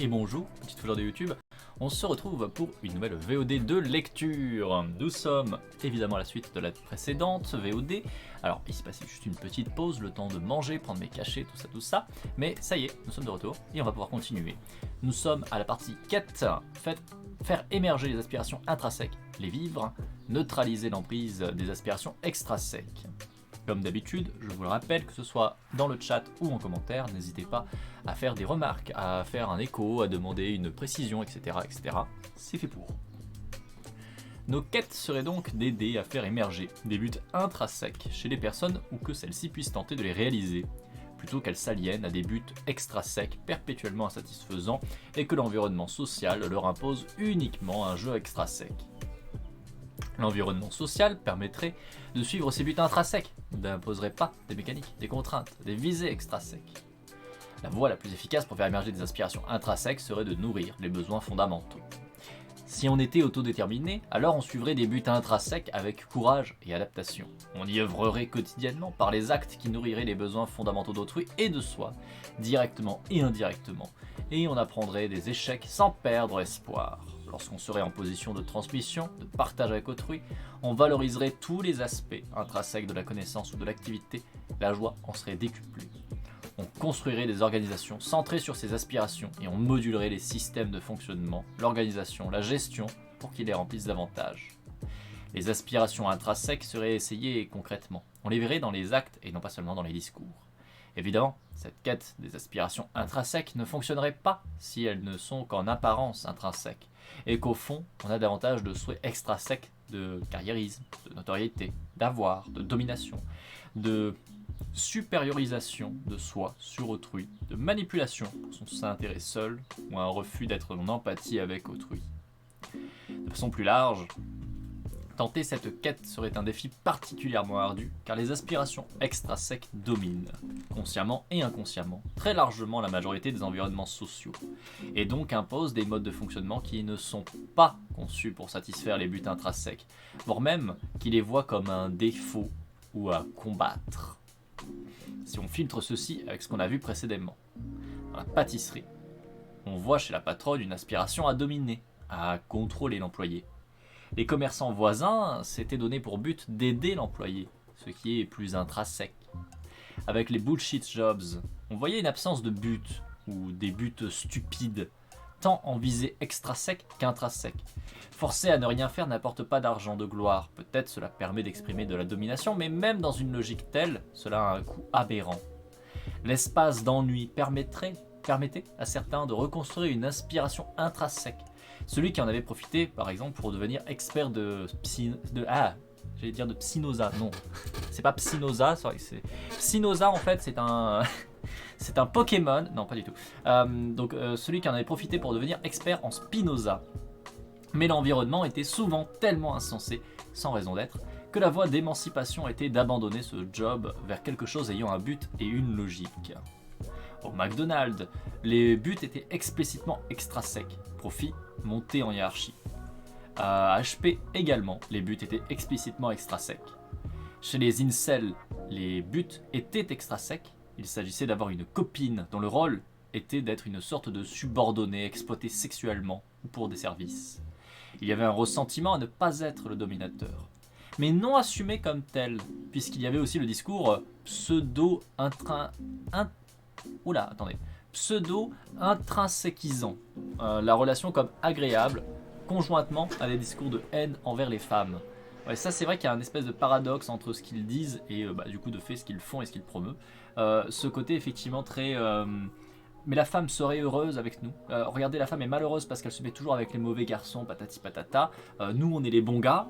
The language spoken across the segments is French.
Et bonjour, petite fouleur de YouTube, on se retrouve pour une nouvelle VOD de lecture. Nous sommes évidemment à la suite de la précédente VOD. Alors il s'est passé juste une petite pause, le temps de manger, prendre mes cachets, tout ça. Mais ça y est, nous sommes de retour et on va pouvoir continuer. Nous sommes à la partie quête, faire émerger les aspirations intrinsèques, les vivre, neutraliser l'emprise des aspirations extrinsèques. Comme d'habitude, je vous le rappelle, que ce soit dans le chat ou en commentaire, n'hésitez pas à faire des remarques, à faire un écho, à demander une précision, etc. C'est fait pour. Nos quêtes seraient donc d'aider à faire émerger des buts intrinsèques chez les personnes ou que celles-ci puissent tenter de les réaliser, plutôt qu'elles s'aliènent à des buts extrinsèques perpétuellement insatisfaisants et que l'environnement social leur impose uniquement un jeu extrinsèque. L'environnement social permettrait de suivre ces buts intrinsèques, n'imposerait pas des mécaniques, des contraintes, des visées extrinsèques. La voie la plus efficace pour faire émerger des aspirations intrinsèques serait de nourrir les besoins fondamentaux. Si on était autodéterminé, alors on suivrait des buts intrinsèques avec courage et adaptation. On y œuvrerait quotidiennement par les actes qui nourriraient les besoins fondamentaux d'autrui et de soi, directement et indirectement, et on apprendrait des échecs sans perdre espoir. Lorsqu'on serait en position de transmission, de partage avec autrui, on valoriserait tous les aspects intrinsèques de la connaissance ou de l'activité, la joie en serait décuplée. On construirait des organisations centrées sur ces aspirations et on modulerait les systèmes de fonctionnement, l'organisation, la gestion pour qu'ils les remplissent davantage. Les aspirations intrinsèques seraient essayées concrètement. On les verrait dans les actes et non pas seulement dans les discours. Évidemment, cette quête des aspirations intrinsèques ne fonctionnerait pas si elles ne sont qu'en apparence intrinsèques, et qu'au fond, on a davantage de souhaits extrinsèques de carriérisme, de notoriété, d'avoir, de domination, de supériorisation de soi sur autrui, de manipulation pour son intérêt seul, ou un refus d'être en empathie avec autrui. De façon plus large, tenter cette quête serait un défi particulièrement ardu, car les aspirations extrinsèques dominent, consciemment et inconsciemment, très largement la majorité des environnements sociaux, et donc imposent des modes de fonctionnement qui ne sont pas conçus pour satisfaire les buts intrinsèques, voire même qui les voient comme un défaut ou à combattre. Si on filtre ceci avec ce qu'on a vu précédemment, dans la pâtisserie, on voit chez la patronne une aspiration à dominer, à contrôler l'employé. Les commerçants voisins s'étaient donné pour but d'aider l'employé, ce qui est plus intrinsèque. Avec les bullshit jobs, on voyait une absence de but, ou des buts stupides, tant en visée extrinsèque qu'intrinsèque. Forcer à ne rien faire n'apporte pas d'argent, de gloire, peut-être cela permet d'exprimer de la domination, mais même dans une logique telle, cela a un coût aberrant. L'espace d'ennui permettait à certains de reconstruire une inspiration intrinsèque. Celui qui en avait profité, par exemple, pour devenir expert de Psynosa, non, c'est pas Psynosa, c'est Psynosa en fait, c'est un c'est un Pokémon, non pas du tout. Celui qui en avait profité pour devenir expert en Spinoza. Mais l'environnement était souvent tellement insensé, sans raison d'être, que la voie d'émancipation était d'abandonner ce job vers quelque chose ayant un but et une logique. Au McDonald's, les buts étaient explicitement extrinsèques, profit, montée en hiérarchie. À HP également, les buts étaient explicitement extrinsèques. Chez les incels, les buts étaient extrinsèques, il s'agissait d'avoir une copine dont le rôle était d'être une sorte de subordonné exploité sexuellement ou pour des services. Il y avait un ressentiment à ne pas être le dominateur, mais non assumé comme tel, puisqu'il y avait aussi le discours pseudo-intrinséquisant, la relation comme agréable, conjointement à des discours de haine envers les femmes. Ouais, ça c'est vrai qu'il y a un espèce de paradoxe entre ce qu'ils disent et du coup de fait ce qu'ils font et ce qu'ils promeuvent. Ce côté effectivement très... mais la femme serait heureuse avec nous. Regardez, la femme est malheureuse parce qu'elle se met toujours avec les mauvais garçons, patati patata. Nous, on est les bons gars.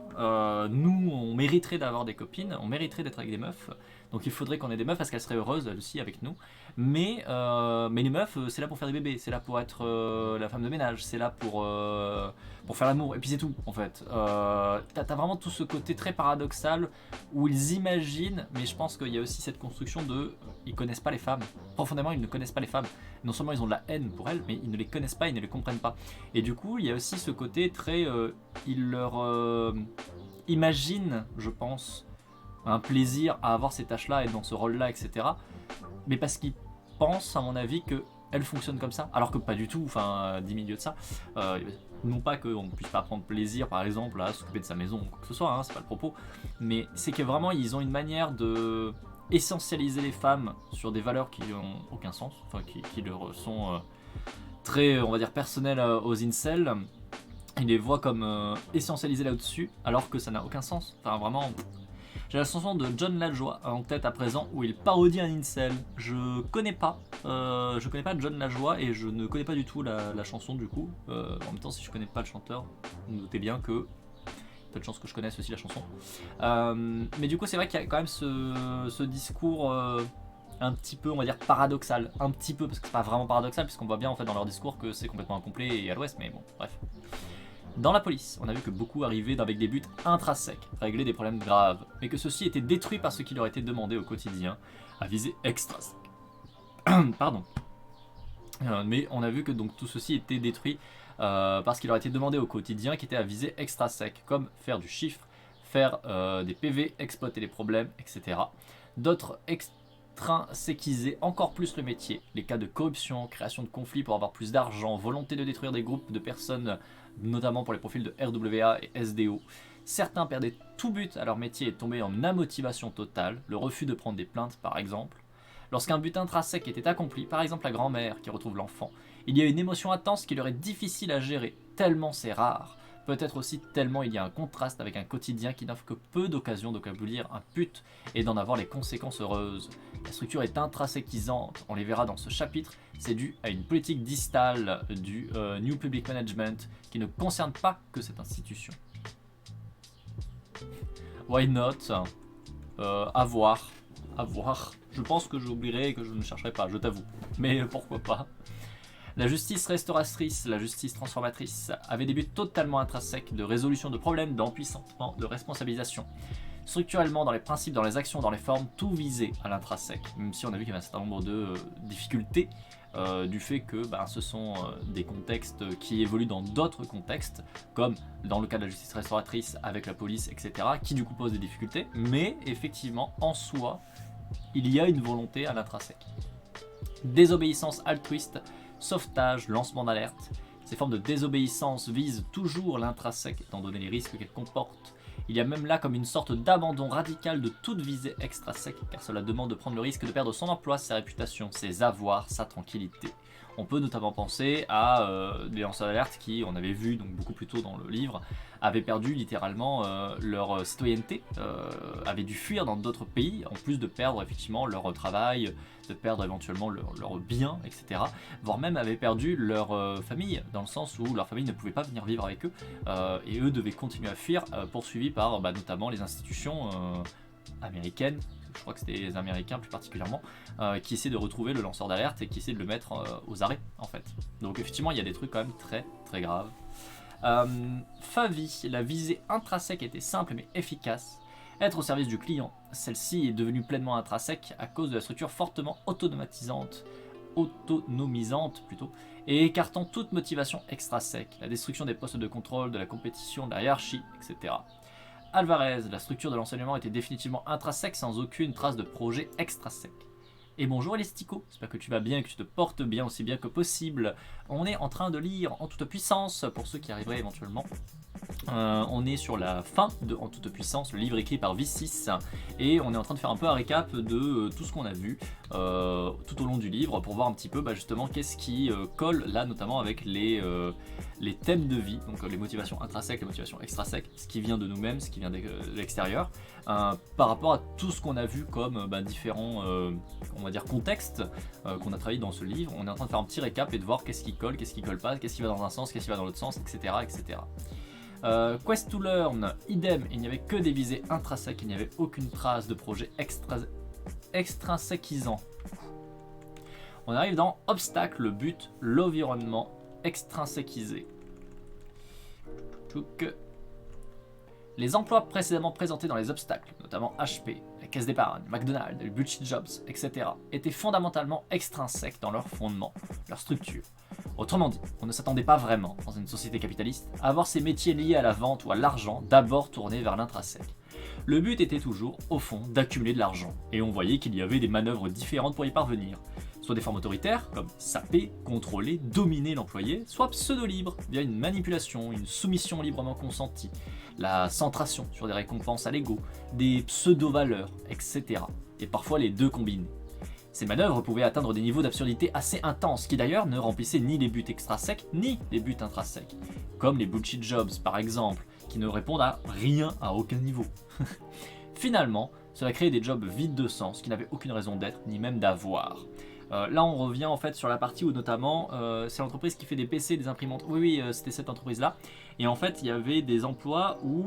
Nous, on mériterait d'avoir des copines. On mériterait d'être avec des meufs. Donc il faudrait qu'on ait des meufs parce qu'elles seraient heureuses aussi avec nous. Mais les meufs, c'est là pour faire des bébés. C'est là pour être la femme de ménage. C'est là pour faire l'amour. Et puis c'est tout, en fait. T'as vraiment tout ce côté très paradoxal où ils imaginent, mais je pense qu'il y a aussi cette construction de... Ils connaissent pas les femmes. Profondément, ils ne connaissent pas les femmes. Non seulement ils ont de la haine pour elles, mais ils ne les connaissent pas, ils ne les comprennent pas. Et du coup, il y a aussi ce côté très... ils leur imaginent, je pense, un plaisir à avoir ces tâches-là et dans ce rôle-là, etc. Mais parce qu'ils pensent, à mon avis, que elle fonctionne comme ça, alors que pas du tout, enfin 10 milieux de ça. Non pas qu'on ne puisse pas prendre plaisir par exemple à s'occuper de sa maison ou quoi que ce soit, hein, c'est pas le propos, mais c'est que vraiment ils ont une manière de essentialiser les femmes sur des valeurs qui n'ont aucun sens, enfin qui leur sont très, on va dire, personnelles aux incels. Ils les voient comme essentialisés là-dessus, alors que ça n'a aucun sens. Enfin vraiment, j'ai la chanson de John Lajoie en tête à présent où il parodie un incel. Je connais pas John Lajoie et je ne connais pas du tout la chanson du coup. En même temps, si je connais pas le chanteur, notez bien que peu de chance que je connaisse aussi la chanson. Mais du coup, c'est vrai qu'il y a quand même ce discours un petit peu, on va dire, paradoxal. Un petit peu, parce que c'est pas vraiment paradoxal, puisqu'on voit bien en fait dans leur discours que c'est complètement incomplet et à l'ouest, mais bon, bref. Dans la police, on a vu que beaucoup arrivaient avec des buts intrinsèques, régler des problèmes graves, mais que ceux-ci étaient détruits par ce qui leur était demandé au quotidien, à visée extrinsèque. Pardon. Mais on a vu que donc tout ceci était détruit parce qu'il leur était demandé au quotidien, qui était à visée extrinsèque, comme faire du chiffre, faire des PV, exploiter les problèmes, etc. D'autres extrinséquiser encore plus le métier, les cas de corruption, création de conflits pour avoir plus d'argent, volonté de détruire des groupes de personnes, notamment pour les profils de RWA et SDO. Certains perdaient tout but à leur métier et tombaient en amotivation totale, le refus de prendre des plaintes par exemple. Lorsqu'un but intrinsèque était accompli, par exemple la grand-mère qui retrouve l'enfant, il y a une émotion intense qui leur est difficile à gérer, tellement c'est rare. Peut-être aussi tellement il y a un contraste avec un quotidien qui n'offre que peu d'occasions d'accomplir un but et d'en avoir les conséquences heureuses. La structure est intrinsèquisante, on les verra dans ce chapitre, c'est dû à une politique distale du New Public Management qui ne concerne pas que cette institution. Why not? À voir. Je pense que j'oublierai et que je ne chercherai pas, je t'avoue. Mais pourquoi pas? La justice restauratrice, la justice transformatrice avait des buts totalement intrinsèques de résolution de problèmes, d'empuissantement, de responsabilisation. Structurellement, dans les principes, dans les actions, dans les formes, tout visait à l'intrinsèque. Même si on a vu qu'il y avait un certain nombre de difficultés du fait que ce sont des contextes qui évoluent dans d'autres contextes, comme dans le cas de la justice restauratrice avec la police, etc., qui du coup posent des difficultés, mais effectivement, en soi, il y a une volonté à l'intrinsèque. Désobéissance altruiste, sauvetage, lancement d'alerte. Ces formes de désobéissance visent toujours l'intrinsèque, étant donné les risques qu'elles comportent. Il y a même là comme une sorte d'abandon radical de toute visée extrinsèque, car cela demande de prendre le risque de perdre son emploi, sa réputation, ses avoirs, sa tranquillité. On peut notamment penser à des lanceurs d'alerte qui, on avait vu donc beaucoup plus tôt dans le livre, avaient perdu littéralement leur citoyenneté, avaient dû fuir dans d'autres pays, en plus de perdre effectivement leur travail, de perdre éventuellement leurs biens, etc. Voire même avaient perdu leur famille, dans le sens où leur famille ne pouvait pas venir vivre avec eux, et eux devaient continuer à fuir, poursuivis par notamment les institutions américaines. Je crois que c'était les Américains plus particulièrement, qui essaient de retrouver le lanceur d'alerte et qui essaient de le mettre aux arrêts en fait. Donc effectivement il y a des trucs quand même très très graves. Favi, la visée intrinsèque était simple mais efficace. Être au service du client, celle-ci est devenue pleinement intrinsèque à cause de la structure fortement autonomisante plutôt, et écartant toute motivation extrinsèque, la destruction des postes de contrôle, de la compétition, de la hiérarchie, etc. Alvarez, la structure de l'enseignement était définitivement intrinsèque sans aucune trace de projet extrinsèque. Et bonjour Elastico, j'espère que tu vas bien et que tu te portes bien aussi bien que possible. On est en train de lire En toute puissance, pour ceux qui arriveraient éventuellement. On est sur la fin de En toute puissance, le livre écrit par V6, et on est en train de faire un peu un récap de tout ce qu'on a vu tout au long du livre pour voir un petit peu justement qu'est-ce qui colle là notamment avec les thèmes de vie, donc les motivations intrinsèques, les motivations extrinsèques, ce qui vient de nous-mêmes, ce qui vient de l'extérieur, par rapport à tout ce qu'on a vu comme différents on va dire contextes qu'on a travaillé dans ce livre. On est en train de faire un petit récap et de voir qu'est-ce qui colle pas, qu'est-ce qui va dans un sens, qu'est-ce qui va dans l'autre sens, etc. etc. Quest to Learn, idem, il n'y avait que des visées intrinsèques, il n'y avait aucune trace de projet extrinséquisant. On arrive dans Obstacle, le but, l'environnement extrinséquisé. Les emplois précédemment présentés dans les obstacles, notamment HP, la Caisse d'épargne, McDonald's, le Bullshit Jobs, etc., étaient fondamentalement extrinsèques dans leur fondement, leur structure. Autrement dit, on ne s'attendait pas vraiment, dans une société capitaliste, à avoir ces métiers liés à la vente ou à l'argent d'abord tournés vers l'intrinsèque. Le but était toujours, au fond, d'accumuler de l'argent, et on voyait qu'il y avait des manœuvres différentes pour y parvenir. soit des formes autoritaires, comme saper, contrôler, dominer l'employé, soit pseudo-libres, via une manipulation, une soumission librement consentie, la centration sur des récompenses à l'ego, des pseudo-valeurs, etc. Et parfois les deux combinés. Ces manœuvres pouvaient atteindre des niveaux d'absurdité assez intenses, qui d'ailleurs ne remplissaient ni les buts extrinsèques, ni les buts intrinsèques. Comme les bullshit jobs par exemple, qui ne répondent à rien à aucun niveau. Finalement, cela créait des jobs vides de sens, qui n'avaient aucune raison d'être, ni même d'avoir. Là on revient en fait sur la partie où notamment, c'est l'entreprise qui fait des PC, des imprimantes, oui c'était cette entreprise là, et en fait il y avait des emplois où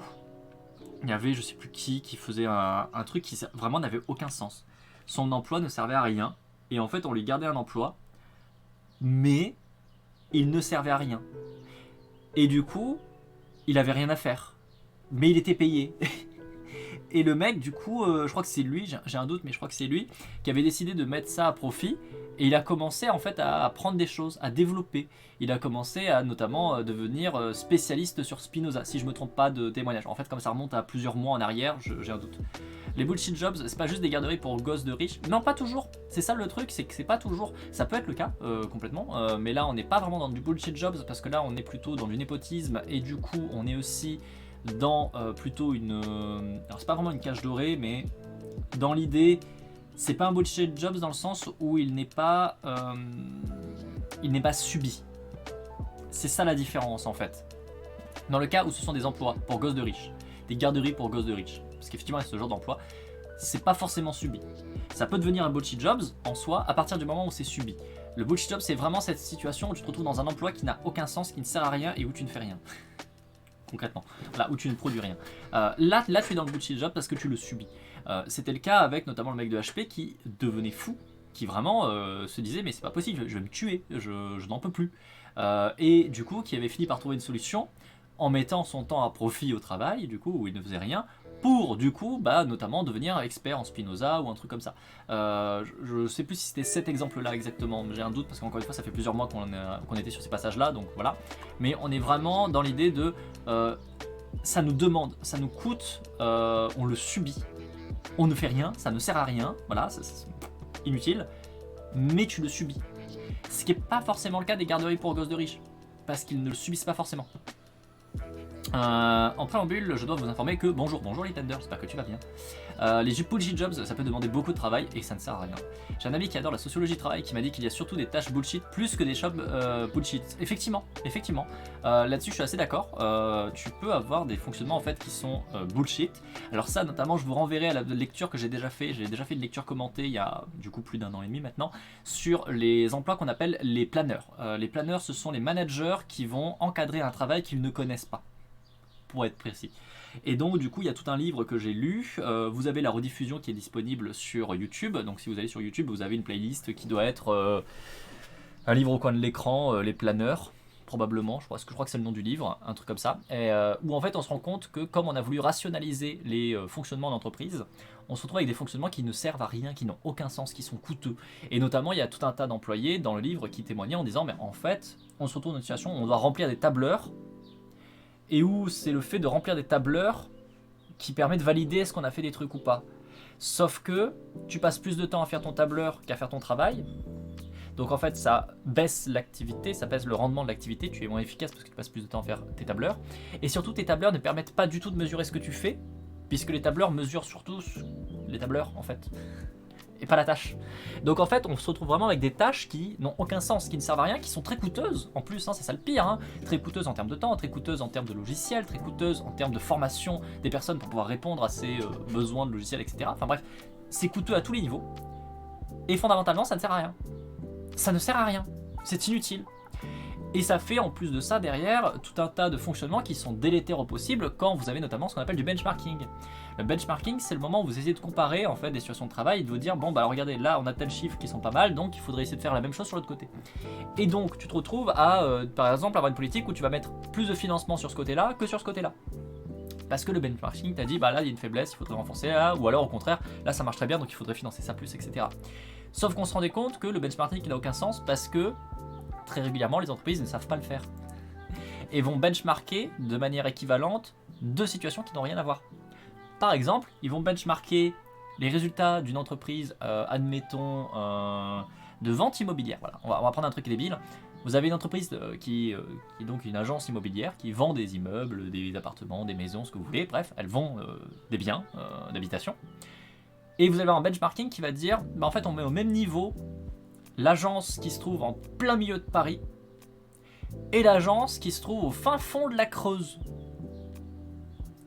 il y avait je sais plus qui faisait un truc qui vraiment n'avait aucun sens. Son emploi ne servait à rien, et en fait on lui gardait un emploi, mais il ne servait à rien. Et du coup, il avait rien à faire, mais il était payé. Et le mec, du coup, je crois que c'est lui, j'ai un doute, mais je crois que c'est lui, qui avait décidé de mettre ça à profit, et il a commencé en fait à apprendre des choses, à développer. Il a commencé à notamment devenir spécialiste sur Spinoza, si je me trompe pas de témoignage. En fait, comme ça remonte à plusieurs mois en arrière, j'ai un doute. Les bullshit jobs, c'est pas juste des garderies pour gosses de riches. Non, pas toujours. C'est ça le truc, c'est que c'est pas toujours. Ça peut être le cas, complètement. Mais là, on n'est pas vraiment dans du bullshit jobs, parce que là, on est plutôt dans du népotisme, et du coup, on est aussi dans plutôt une... alors, c'est pas vraiment une cage dorée, mais dans l'idée, c'est pas un bullshit jobs dans le sens où il n'est pas subi. C'est ça la différence, en fait. Dans le cas où ce sont des emplois pour gosses de riches, des garderies pour gosses de riches, parce qu'effectivement, ce genre d'emploi, c'est pas forcément subi. Ça peut devenir un bullshit jobs en soi à partir du moment où c'est subi. Le bullshit job, c'est vraiment cette situation où tu te retrouves dans un emploi qui n'a aucun sens, qui ne sert à rien et où tu ne fais rien. Concrètement, là où tu ne produis rien. Là, tu es dans le bullshit job parce que tu le subis. C'était le cas avec notamment le mec de HP qui devenait fou, qui vraiment se disait mais c'est pas possible, je vais me tuer, je n'en peux plus. Et du coup, qui avait fini par trouver une solution en mettant son temps à profit au travail, du coup, où il ne faisait rien, pour du coup, notamment devenir expert en Spinoza ou un truc comme ça. Je sais plus si c'était cet exemple-là exactement, j'ai un doute parce qu'encore une fois, ça fait plusieurs mois qu'on était sur ces passages-là, donc voilà. Mais on est vraiment dans l'idée de ça nous demande, ça nous coûte, on le subit, on ne fait rien, ça ne sert à rien, voilà, c'est inutile, mais tu le subis. Ce qui n'est pas forcément le cas des garderies pour gosses de riches, parce qu'ils ne le subissent pas forcément. En préambule, je dois vous informer que bonjour les tenders, j'espère que tu vas bien. Les bullshit jobs, ça peut demander beaucoup de travail et ça ne sert à rien. J'ai un ami qui adore la sociologie du travail qui m'a dit qu'il y a surtout des tâches bullshit plus que des jobs bullshit. Effectivement. Là-dessus, je suis assez d'accord. Tu peux avoir des fonctionnements en fait qui sont bullshit. Alors ça, notamment, je vous renverrai à la lecture que j'ai déjà fait. J'ai déjà fait une lecture commentée il y a du coup plus d'un an et demi maintenant sur les emplois qu'on appelle les planeurs. Les planeurs, ce sont les managers qui vont encadrer un travail qu'ils ne connaissent pas, pour être précis. Et donc du coup il y a tout un livre que j'ai lu, vous avez la rediffusion qui est disponible sur YouTube, donc si vous allez sur YouTube vous avez une playlist qui doit être un livre au coin de l'écran, les planeurs, probablement, je crois que c'est le nom du livre, un truc comme ça, et, où en fait on se rend compte que comme on a voulu rationaliser les fonctionnements d'entreprise, on se retrouve avec des fonctionnements qui ne servent à rien, qui n'ont aucun sens, qui sont coûteux. Et notamment il y a tout un tas d'employés dans le livre qui témoignaient en disant mais en fait on se retrouve dans une situation où on doit remplir des tableurs, et où c'est le fait de remplir des tableurs qui permet de valider est-ce qu'on a fait des trucs ou pas. Sauf que tu passes plus de temps à faire ton tableur qu'à faire ton travail. Donc en fait ça baisse l'activité, ça baisse le rendement de l'activité, tu es moins efficace parce que tu passes plus de temps à faire tes tableurs. Et surtout tes tableurs ne permettent pas du tout de mesurer ce que tu fais, puisque les tableurs mesurent surtout les tableurs en fait, et pas la tâche. Donc en fait on se retrouve vraiment avec des tâches qui n'ont aucun sens, qui ne servent à rien, qui sont très coûteuses en plus, c'est ça le pire, très coûteuses en termes de temps, très coûteuses en termes de logiciels, très coûteuses en termes de formation des personnes pour pouvoir répondre à ces besoins de logiciels, etc. Enfin bref, c'est coûteux à tous les niveaux, et fondamentalement ça ne sert à rien. Ça ne sert à rien, c'est inutile. Et ça fait en plus de ça derrière tout un tas de fonctionnements qui sont délétères au possible quand vous avez notamment ce qu'on appelle du benchmarking. Le benchmarking, c'est le moment où vous essayez de comparer en fait des situations de travail et de vous dire bon alors regardez là on a tel chiffre qui sont pas mal, donc il faudrait essayer de faire la même chose sur l'autre côté. Et donc tu te retrouves à par exemple avoir une politique où tu vas mettre plus de financement sur ce côté-là que sur ce côté-là. Parce que le benchmarking t'a dit bah là il y a une faiblesse, il faudrait renforcer là, ou alors au contraire là ça marche très bien donc il faudrait financer ça plus, etc. Sauf qu'on se rendait compte que le benchmarking n'a aucun sens parce que très régulièrement les entreprises ne savent pas le faire et vont benchmarker de manière équivalente deux situations qui n'ont rien à voir. Par exemple, ils vont benchmarker les résultats d'une entreprise, admettons de vente immobilière. Voilà, on va prendre un truc débile. Vous avez une entreprise qui est donc une agence immobilière qui vend des immeubles, des appartements, des maisons, ce que vous voulez, bref, elle vend des biens d'habitation. Et vous avez un benchmarking qui va dire, bah en fait on met au même niveau l'agence qui se trouve en plein milieu de Paris et l'agence qui se trouve au fin fond de la Creuse.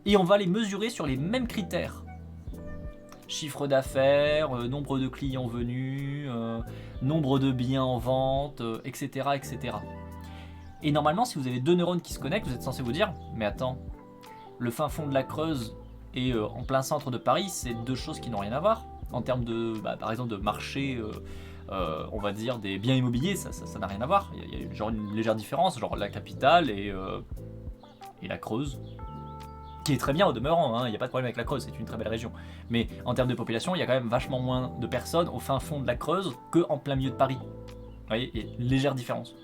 Et on va les mesurer sur les mêmes critères. Chiffre d'affaires, nombre de clients venus, nombre de biens en vente, etc., etc. Et normalement, si vous avez deux neurones qui se connectent, vous êtes censé vous dire, mais attends, le fin fond de la Creuse et en plein centre de Paris, c'est deux choses qui n'ont rien à voir. En termes de, par exemple, de marché, on va dire, des biens immobiliers, ça n'a rien à voir. Il y a genre une légère différence, genre la capitale et la Creuse. Qui est très bien au demeurant, il n'y a pas de problème avec la Creuse, c'est une très belle région. Mais en termes de population, il y a quand même vachement moins de personnes au fin fond de la Creuse qu'en plein milieu de Paris. Vous voyez, il y a une légère différence.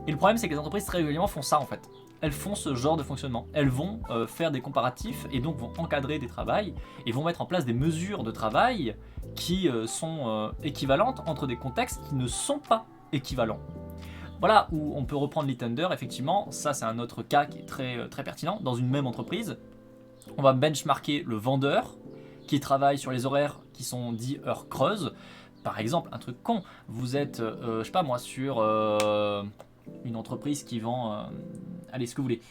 Et le problème, c'est que les entreprises très régulièrement font ça en fait. Elles font ce genre de fonctionnement. Elles vont faire des comparatifs et donc vont encadrer des travails et vont mettre en place des mesures de travail qui sont équivalentes entre des contextes qui ne sont pas équivalents. Voilà où on peut reprendre l'e-tender, effectivement, ça c'est un autre cas qui est très, très pertinent. Dans une même entreprise, on va benchmarker le vendeur qui travaille sur les horaires qui sont dits heures creuses. Par exemple, un truc con, vous êtes, je sais pas moi, sur une entreprise qui vend, allez ce que vous voulez,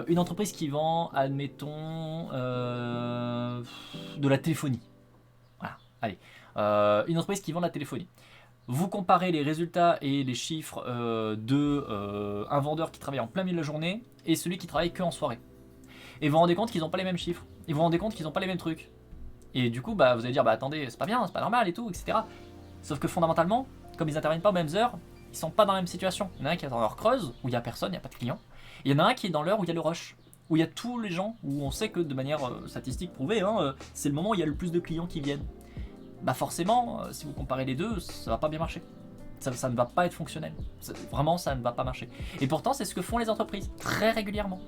une entreprise qui vend, admettons, de la téléphonie. Voilà, allez, une entreprise qui vend de la téléphonie. Vous comparez les résultats et les chiffres d'un vendeur qui travaille en plein milieu de la journée et celui qui travaille que en soirée. Et vous vous rendez compte qu'ils n'ont pas les mêmes chiffres. Et vous vous rendez compte qu'ils n'ont pas les mêmes trucs. Et du coup, vous allez dire, attendez, c'est pas bien, c'est pas normal et tout, etc. Sauf que fondamentalement, comme ils n'interviennent pas aux mêmes heures, ils sont pas dans la même situation. Il y en a un qui est dans l'heure creuse, où il n'y a personne, il n'y a pas de clients. Et il y en a un qui est dans l'heure où il y a le rush. Où il y a tous les gens, où on sait que de manière statistique prouvée, c'est le moment où il y a le plus de clients qui viennent. Forcément, si vous comparez les deux, ça va pas bien marcher. Ça ne va pas être fonctionnel. Vraiment, ça ne va pas marcher. Et pourtant, c'est ce que font les entreprises, très régulièrement.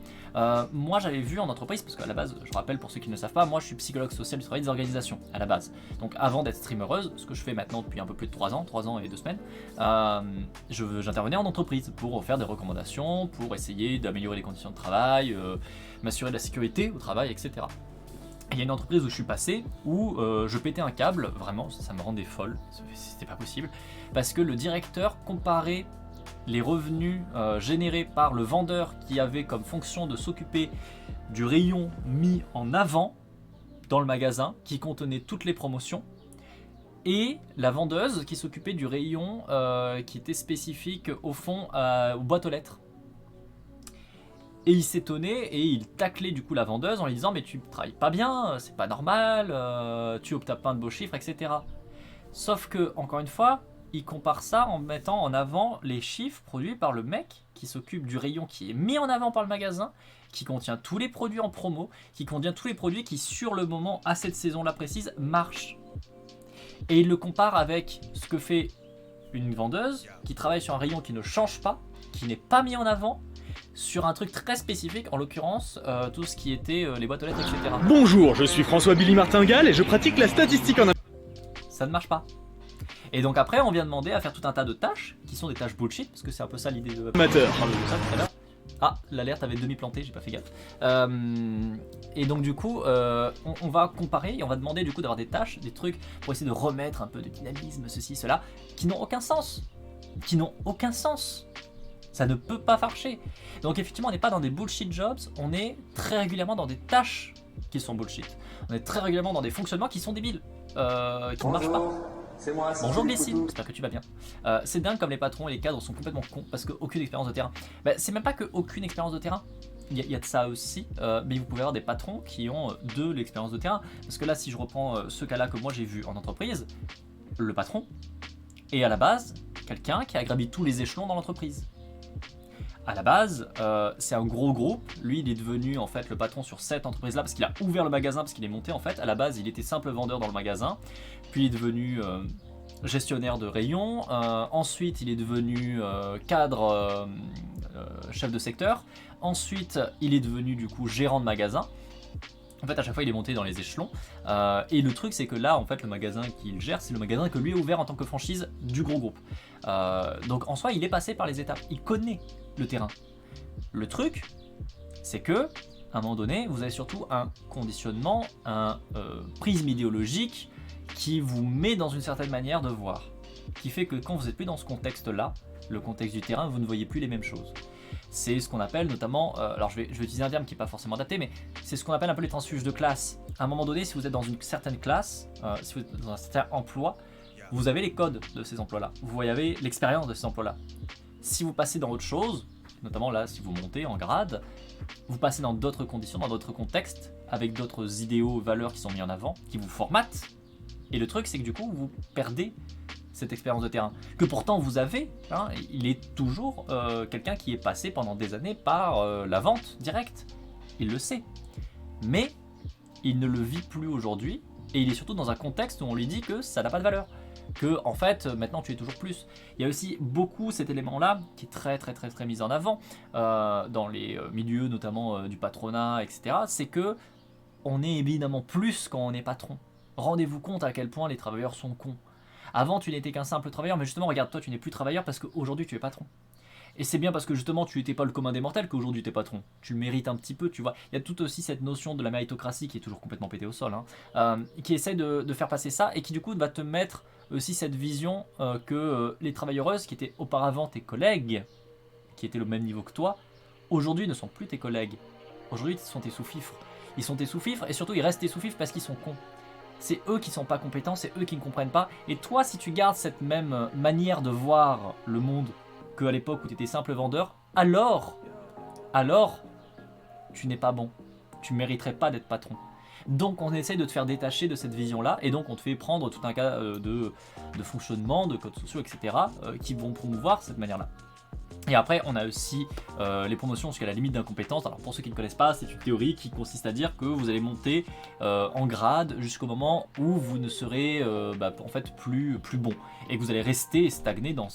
Moi, j'avais vu en entreprise, parce qu'à la base, je rappelle pour ceux qui ne savent pas, moi je suis psychologue social du travail des organisations, à la base. Donc avant d'être streamereuse, ce que je fais maintenant depuis un peu plus de 3 ans et 2 semaines, j'intervenais en entreprise pour faire des recommandations, pour essayer d'améliorer les conditions de travail, m'assurer de la sécurité au travail, etc. Il y a une entreprise où je suis passé, où je pétais un câble, vraiment, ça me rendait folle, c'était pas possible, parce que le directeur comparait les revenus générés par le vendeur qui avait comme fonction de s'occuper du rayon mis en avant dans le magasin, qui contenait toutes les promotions, et la vendeuse qui s'occupait du rayon qui était spécifique au fond aux boîtes aux lettres. Et il s'étonnait et il taclait du coup la vendeuse en lui disant mais tu travailles pas bien, c'est pas normal, tu obtiens pas de beaux chiffres, etc. Sauf que, encore une fois, il compare ça en mettant en avant les chiffres produits par le mec qui s'occupe du rayon qui est mis en avant par le magasin, qui contient tous les produits en promo, qui contient tous les produits qui sur le moment, à cette saison-là précise, marchent. Et il le compare avec ce que fait une vendeuse qui travaille sur un rayon qui ne change pas, qui n'est pas mis en avant, sur un truc très spécifique, en l'occurrence tout ce qui était les boîtes aux lettres, etc. Bonjour, je suis François Billy Martingale et je pratique la statistique en... Ça ne marche pas. Et donc après, on vient demander à faire tout un tas de tâches, qui sont des tâches bullshit, parce que c'est un peu ça l'idée de... amateur. Ah, l'alerte avait demi-planté, j'ai pas fait gaffe. Et donc du coup, on va comparer et on va demander du coup d'avoir des tâches, des trucs, pour essayer de remettre un peu de dynamisme, ceci, cela, qui n'ont aucun sens. Qui n'ont aucun sens. Ça ne peut pas marcher. Donc effectivement, on n'est pas dans des bullshit jobs, on est très régulièrement dans des tâches qui sont bullshit. On est très régulièrement dans des fonctionnements qui sont débiles, qui ne marchent pas. C'est moi, bonjour Glycine, j'espère que tu vas bien. C'est dingue comme les patrons et les cadres sont complètement cons parce qu'aucune expérience de terrain. C'est même pas qu'aucune expérience de terrain, il y a de ça aussi, mais vous pouvez avoir des patrons qui ont de l'expérience de terrain. Parce que là, si je reprends ce cas-là que moi j'ai vu en entreprise, le patron est à la base quelqu'un qui a gravi tous les échelons dans l'entreprise. À la base, c'est un gros groupe. Lui, il est devenu en fait le patron sur cette entreprise-là parce qu'il a ouvert le magasin, parce qu'il est monté en fait. À la base, il était simple vendeur dans le magasin. Puis il est devenu gestionnaire de rayon. Ensuite, il est devenu cadre, chef de secteur. Ensuite, il est devenu du coup gérant de magasin. En fait, à chaque fois, il est monté dans les échelons. Et le truc, c'est que là, en fait, le magasin qu'il gère, c'est le magasin que lui a ouvert en tant que franchise du gros groupe. Donc, en soi, il est passé par les étapes. Il connaît le terrain. Le truc, c'est que, à un moment donné, vous avez surtout un conditionnement, un prisme idéologique qui vous met dans une certaine manière de voir. Qui fait que quand vous n'êtes plus dans ce contexte-là, le contexte du terrain, vous ne voyez plus les mêmes choses. C'est ce qu'on appelle notamment, alors je vais utiliser un terme qui n'est pas forcément adapté, mais c'est ce qu'on appelle un peu les transfuges de classe. À un moment donné, si vous êtes dans une certaine classe, si vous êtes dans un certain emploi, vous avez les codes de ces emplois-là, vous avez l'expérience de ces emplois-là. Si vous passez dans autre chose, notamment là, si vous montez en grade, vous passez dans d'autres conditions, dans d'autres contextes, avec d'autres idéaux, valeurs qui sont mis en avant, qui vous formatent, et le truc c'est que du coup, vous perdez cette expérience de terrain, que pourtant vous avez, hein, il est toujours quelqu'un qui est passé pendant des années par la vente directe, il le sait, mais il ne le vit plus aujourd'hui, et il est surtout dans un contexte où on lui dit que ça n'a pas de valeur, que en fait maintenant tu es toujours plus. Il y a aussi beaucoup cet élément là qui est très mis en avant dans les milieux notamment du patronat, etc. C'est que on est évidemment plus quand on est patron. Rendez-vous compte à quel point les travailleurs sont cons. Avant, tu n'étais qu'un simple travailleur, mais justement, regarde, toi, tu n'es plus travailleur parce qu'aujourd'hui, tu es patron. Et c'est bien parce que justement, tu n'étais pas le commun des mortels qu'aujourd'hui, tu es patron. Tu le mérites un petit peu, tu vois. Il y a tout aussi cette notion de la méritocratie qui est toujours complètement pétée au sol, hein, qui essaie de faire passer ça et qui, du coup, va te mettre aussi cette vision que les travailleuses qui étaient auparavant tes collègues, qui étaient au même niveau que toi, aujourd'hui ne sont plus tes collègues. Aujourd'hui, ils sont tes sous-fifres. Ils sont tes sous-fifres et surtout, ils restent tes sous-fifres parce qu'ils sont cons. C'est eux qui sont pas compétents, c'est eux qui ne comprennent pas. Et toi, si tu gardes cette même manière de voir le monde qu'à l'époque où tu étais simple vendeur, alors, tu n'es pas bon. Tu mériterais pas d'être patron. Donc on essaie de te faire détacher de cette vision-là, et donc on te fait prendre tout un cas de fonctionnement, de codes sociaux, etc., qui vont promouvoir cette manière-là. Et après, on a aussi les promotions jusqu'à la limite d'incompétence. Alors pour ceux qui ne connaissent pas, c'est une théorie qui consiste à dire que vous allez monter en grade jusqu'au moment où vous ne serez en fait plus bon. Et que vous allez rester stagné dans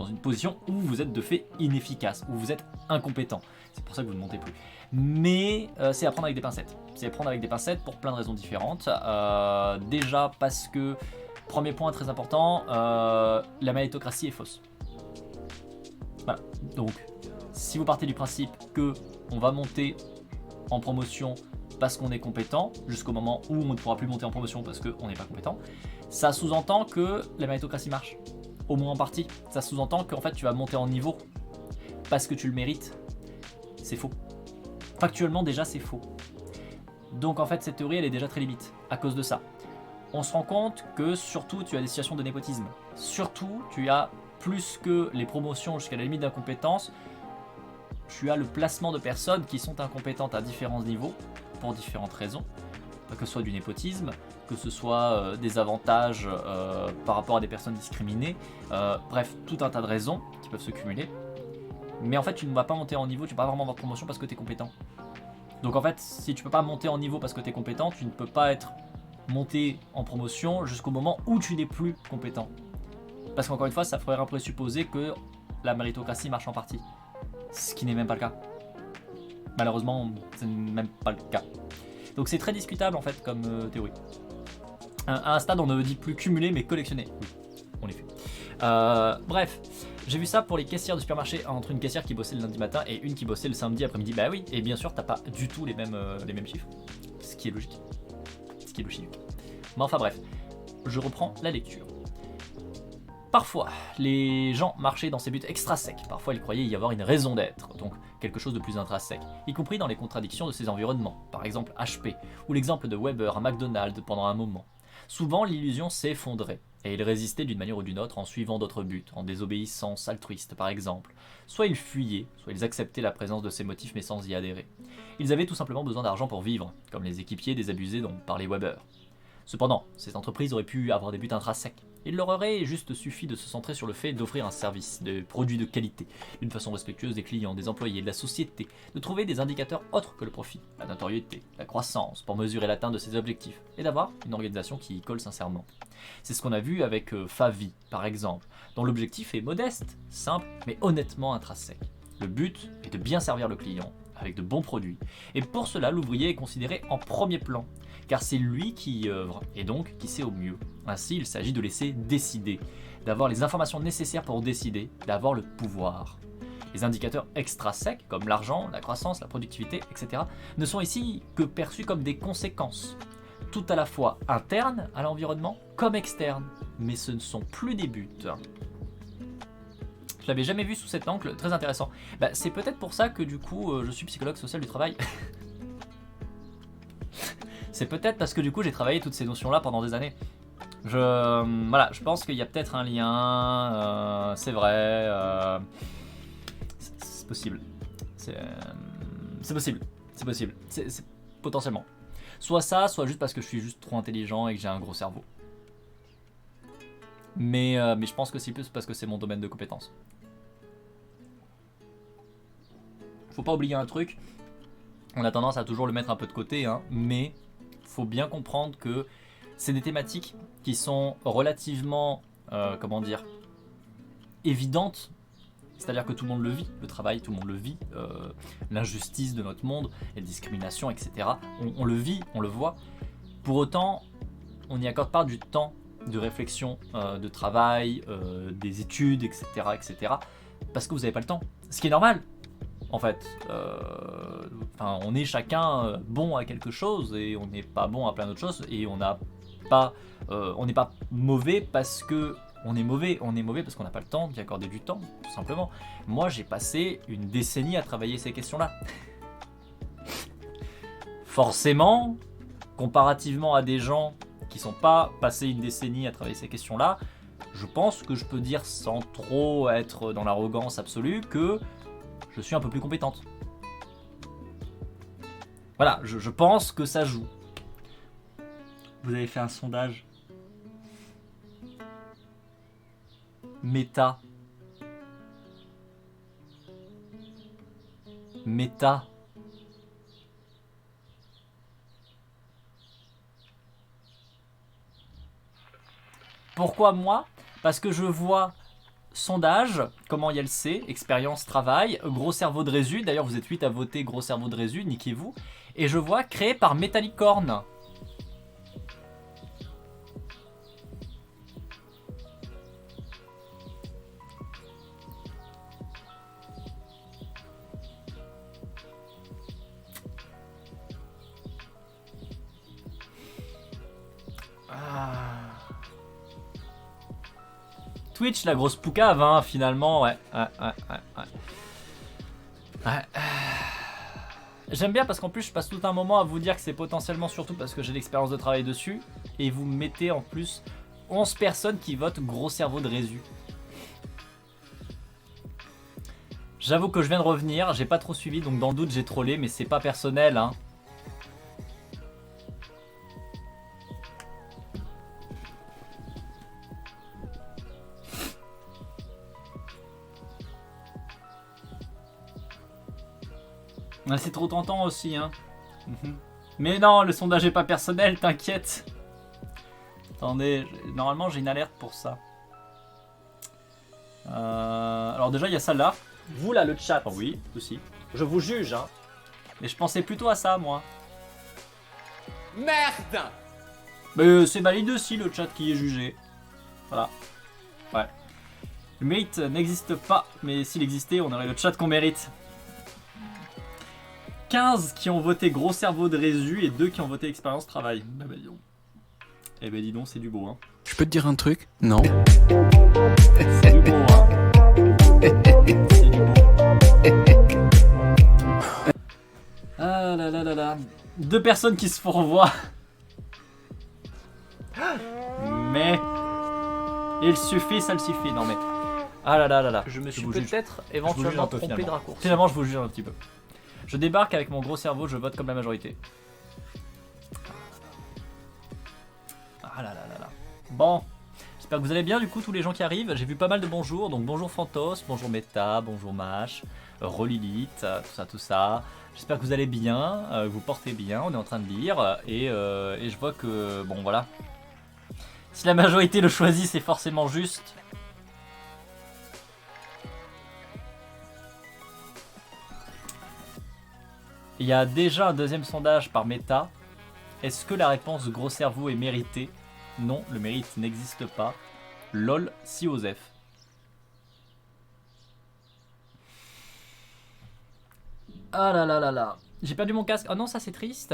une position où vous êtes de fait inefficace, où vous êtes incompétent. C'est pour ça que vous ne montez plus. Mais c'est à prendre avec des pincettes. C'est à prendre avec des pincettes pour plein de raisons différentes. Déjà parce que, premier point très important, la méritocratie est fausse. Voilà. Donc, si vous partez du principe que on va monter en promotion parce qu'on est compétent, jusqu'au moment où on ne pourra plus monter en promotion parce qu'on n'est pas compétent, ça sous-entend que la méritocratie marche. Au moins en partie. Ça sous-entend qu'en fait tu vas monter en niveau parce que tu le mérites. C'est faux. Factuellement déjà c'est faux. Donc en fait cette théorie elle est déjà très limite à cause de ça. On se rend compte que surtout tu as des situations de népotisme. Surtout tu as plus que les promotions jusqu'à la limite d'incompétence, tu as le placement de personnes qui sont incompétentes à différents niveaux, pour différentes raisons, que ce soit du népotisme, que ce soit des avantages par rapport à des personnes discriminées, bref, tout un tas de raisons qui peuvent se cumuler. Mais en fait, tu ne vas pas monter en niveau, tu ne vas pas vraiment avoir de promotion parce que tu es compétent. Donc en fait, si tu ne peux pas monter en niveau parce que tu es compétent, tu ne peux pas être monté en promotion jusqu'au moment où tu n'es plus compétent. Parce qu'encore une fois, ça ferait un présupposer que la méritocratie marche en partie. Ce qui n'est même pas le cas. Malheureusement, ce n'est même pas le cas. Donc c'est très discutable en fait comme théorie. À un stade, on ne dit plus cumuler mais collectionner. Oui, on les fait. Bref, j'ai vu ça pour les caissières du supermarché, entre une caissière qui bossait le lundi matin et une qui bossait le samedi après-midi. Bah oui, et bien sûr, t'as pas du tout les mêmes chiffres. Ce qui est logique. Mais enfin bref, je reprends la lecture. Parfois, les gens marchaient dans ces buts extrinsèques. Parfois, ils croyaient y avoir une raison d'être, donc quelque chose de plus intrinsèque, y compris dans les contradictions de ces environnements. Par exemple, HP, ou l'exemple de Weber à McDonald's pendant un moment. Souvent, l'illusion s'effondrait, et ils résistaient d'une manière ou d'une autre en suivant d'autres buts, en désobéissance altruiste par exemple. Soit ils fuyaient, soit ils acceptaient la présence de ces motifs mais sans y adhérer. Ils avaient tout simplement besoin d'argent pour vivre, comme les équipiers désabusés dont parlait Weber. Cependant, ces entreprises auraient pu avoir des buts intrinsèques. Il leur aurait juste suffi de se centrer sur le fait d'offrir un service, de produits de qualité, d'une façon respectueuse des clients, des employés, de la société, de trouver des indicateurs autres que le profit, la notoriété, la croissance, pour mesurer l'atteinte de ses objectifs, et d'avoir une organisation qui y colle sincèrement. C'est ce qu'on a vu avec Favi, par exemple, dont l'objectif est modeste, simple, mais honnêtement intrinsèque. Le but est de bien servir le client avec de bons produits. Et pour cela, l'ouvrier est considéré en premier plan, car c'est lui qui y œuvre, et donc qui sait au mieux. Ainsi, il s'agit de laisser décider, d'avoir les informations nécessaires pour décider, d'avoir le pouvoir. Les indicateurs extrinsèques, comme l'argent, la croissance, la productivité, etc., ne sont ici que perçus comme des conséquences, tout à la fois internes à l'environnement comme externes, mais ce ne sont plus des buts. Je l'avais jamais vu sous cet angle, très intéressant. Bah, c'est peut-être pour ça que du coup je suis psychologue social du travail. C'est peut-être parce que du coup j'ai travaillé toutes ces notions-là pendant des années. Voilà, je pense qu'il y a peut-être un lien, c'est vrai, c'est possible. C'est possible, c'est possible, c'est potentiellement. Soit ça, soit juste parce que je suis juste trop intelligent et que j'ai un gros cerveau. Mais je pense que c'est plus parce que c'est mon domaine de compétence. Faut pas oublier un truc, on a tendance à toujours le mettre un peu de côté, hein, mais faut bien comprendre que c'est des thématiques qui sont relativement, comment dire, évidentes. C'est-à-dire que tout le monde le vit, le travail, tout le monde le vit, l'injustice de notre monde, les discriminations, etc. On le vit, on le voit. Pour autant, on n'y accorde pas du temps de réflexion, de travail, des études, etc., etc. Parce que vous n'avez pas le temps. Ce qui est normal, en fait. On est chacun bon à quelque chose et on n'est pas bon à plein d'autres choses. Et on n'est pas mauvais parce que on est mauvais parce qu'on n'a pas le temps d'y accorder du temps, tout simplement. Moi, j'ai passé une décennie à travailler ces questions-là. Forcément, comparativement à des gens qui sont pas passés une décennie à travailler ces questions-là, je pense que je peux dire sans trop être dans l'arrogance absolue que je suis un peu plus compétente. Voilà, je pense que ça joue. Vous avez fait un sondage Méta. Pourquoi moi? Parce que je vois sondage, comment ILC, expérience, travail, gros cerveau de Résu, d'ailleurs vous êtes 8 à voter gros cerveau de Résu, niquez-vous, et je vois créé par Metallicorn. Twitch, la grosse poucave, hein, finalement, ouais. J'aime bien parce qu'en plus, je passe tout un moment à vous dire que c'est potentiellement surtout parce que j'ai l'expérience de travail dessus. Et vous mettez en plus 11 personnes qui votent gros cerveau de Résu. J'avoue que je viens de revenir, j'ai pas trop suivi, donc dans le doute, j'ai trollé, mais c'est pas personnel, hein. Ah, c'est trop tentant aussi, hein. Mais non, le sondage est pas personnel, t'inquiète. Attendez, normalement j'ai une alerte pour ça. Alors déjà il y a ça là. Vous là, le chat. Oui, aussi. Je vous juge, hein. Mais je pensais plutôt à ça, moi. Merde! Mais c'est valide aussi le chat qui est jugé. Voilà. Ouais. Le mérite n'existe pas, mais s'il existait, on aurait le chat qu'on mérite. 15 qui ont voté gros cerveau de Résu et 2 qui ont voté expérience travail. Bah dis donc. Eh ben dis donc, c'est du beau, hein. Je peux te dire un truc? Non. C'est du beau, hein. C'est du beau. Ah là là là là. 2 personnes qui se font revoir. Mais il suffit, ça le suffit. Non mais. Ah là là là là. Je me suis peut-être éventuellement trompé de raccourci. Finalement, je vous juge un petit peu. Je débarque avec mon gros cerveau, je vote comme la majorité. Ah là là là là. Bon, j'espère que vous allez bien du coup tous les gens qui arrivent. J'ai vu pas mal de bonjours, donc bonjour Phantos, bonjour Meta, bonjour Mash, Rolilith, tout ça. J'espère que vous allez bien, que vous portez bien, on est en train de lire et je vois que, bon voilà. Si la majorité le choisit, c'est forcément juste. Il y a déjà un deuxième sondage par Meta. Est-ce que la réponse gros cerveau est méritée? Non, le mérite n'existe pas. LOL, si Osef. Ah là là là là. J'ai perdu mon casque. Oh non, ça c'est triste.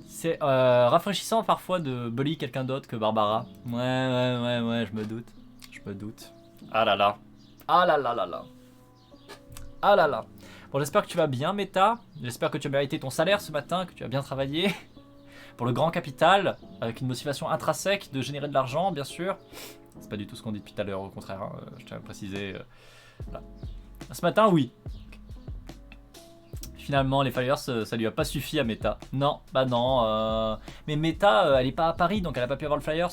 C'est rafraîchissant parfois de bully quelqu'un d'autre que Barbara. Ouais, je me doute. Je me doute. Ah là là. Ah là là là là. Ah là là. Bon, j'espère que tu vas bien, Meta. J'espère que tu as mérité ton salaire ce matin, que tu as bien travaillé. Pour le grand capital, avec une motivation intrinsèque de générer de l'argent, bien sûr. C'est pas du tout ce qu'on dit depuis tout à l'heure, au contraire. Hein. Je tiens à préciser. Voilà. Ce matin, oui. Finalement, les Flyers, ça lui a pas suffi à Meta. Non, bah non. Mais Meta, elle est pas à Paris, donc elle a pas pu avoir le Flyers.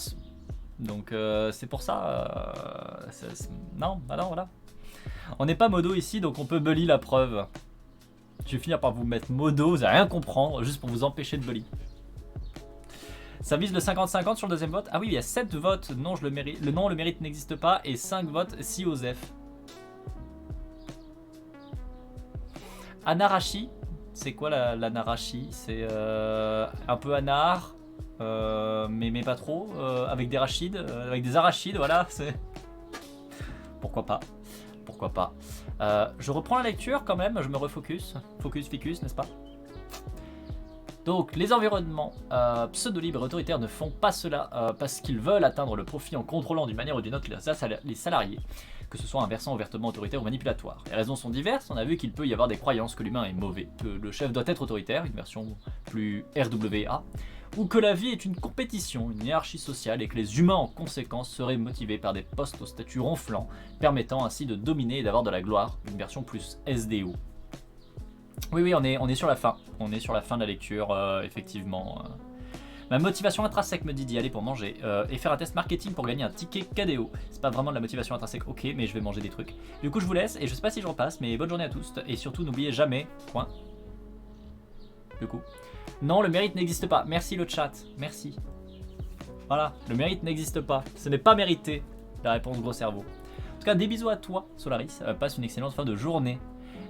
Donc c'est pour ça. Non, bah non, voilà. On n'est pas modo ici, donc on peut bully la preuve. Je vais finir par vous mettre modo, vous allez rien comprendre, juste pour vous empêcher de bully. Ça vise le 50-50 sur le deuxième vote. Ah oui, il y a 7 votes, non, le mérite n'existe pas, et 5 votes, si Osef. Anarashi, c'est quoi l'anarashi? C'est un peu anar, mais pas trop, avec des arachides, avec des arachides, voilà, c'est... Pourquoi pas? Pourquoi pas. Je reprends la lecture quand même, je me refocus. Focus, ficus, n'est-ce pas? Donc, les environnements pseudo-libres et autoritaires ne font pas cela parce qu'ils veulent atteindre le profit en contrôlant d'une manière ou d'une autre les salariés, que ce soit un versant ouvertement autoritaire ou manipulatoire. Les raisons sont diverses, on a vu qu'il peut y avoir des croyances que l'humain est mauvais, que le chef doit être autoritaire, une version plus RWA, ou que la vie est une compétition, une hiérarchie sociale et que les humains en conséquence seraient motivés par des postes au statut ronflant, permettant ainsi de dominer et d'avoir de la gloire, une version plus SDO. Oui, on est sur la fin. On est sur la fin de la lecture, effectivement. Ma motivation intrinsèque me dit d'y aller pour manger et faire un test marketing pour gagner un ticket KDO. C'est pas vraiment de la motivation intrinsèque, ok, mais je vais manger des trucs. Du coup, je vous laisse et je sais pas si je repasse, mais bonne journée à tous. Et surtout, n'oubliez jamais, point. Du coup. Non, le mérite n'existe pas. Merci le chat, merci. Voilà, le mérite n'existe pas. Ce n'est pas mérité, la réponse gros cerveau. En tout cas, des bisous à toi, Solaris. Passe une excellente fin de journée.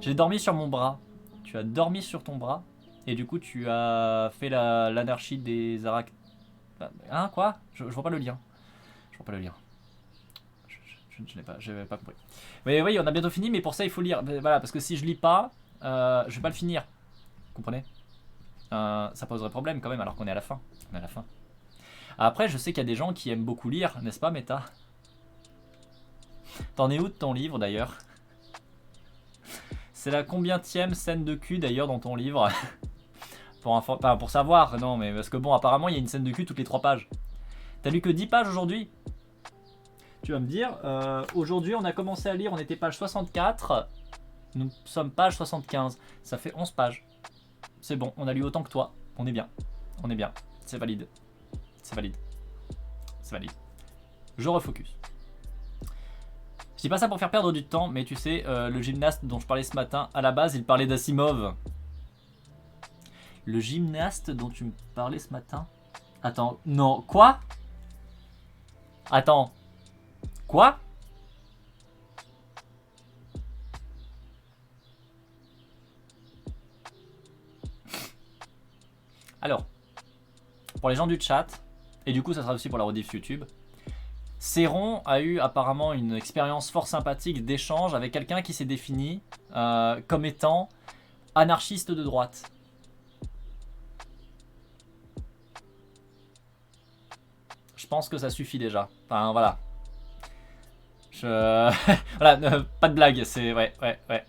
J'ai dormi sur mon bras. Tu as dormi sur ton bras et du coup tu as fait l'anarchie des Arak. Hein, quoi? Je vois pas le lien. Je vois pas le lien. Je n'ai pas compris. Mais oui, on a bientôt fini, mais pour ça il faut lire. Voilà, parce que si je lis pas, je vais pas le finir. Vous comprenez? Ça poserait problème quand même alors qu'on est à la fin. On est à la fin. Après, je sais qu'il y a des gens qui aiment beaucoup lire, n'est-ce pas, Meta? T'en es où de ton livre d'ailleurs? C'est la combienième scène de cul d'ailleurs dans ton livre? pour savoir, non mais parce que bon, apparemment il y a une scène de cul toutes les 3 pages. T'as lu que 10 pages aujourd'hui? Tu vas me dire, aujourd'hui on a commencé à lire, on était page 64, nous sommes page 75, ça fait 11 pages. C'est bon, on a lu autant que toi, on est bien, c'est valide, c'est valide, c'est valide. Je refocus. Je dis pas ça pour faire perdre du temps, mais tu sais, le gymnaste dont je parlais ce matin, à la base, il parlait d'Asimov. Le gymnaste dont tu me parlais ce matin? Attends, non, quoi? Attends, quoi? Alors, pour les gens du chat, et du coup ça sera aussi pour la rediff YouTube, Céron a eu apparemment une expérience fort sympathique d'échange avec quelqu'un qui s'est défini comme étant anarchiste de droite. Je pense que ça suffit déjà. Enfin voilà. Voilà, pas de blague, c'est... Ouais. Ouais.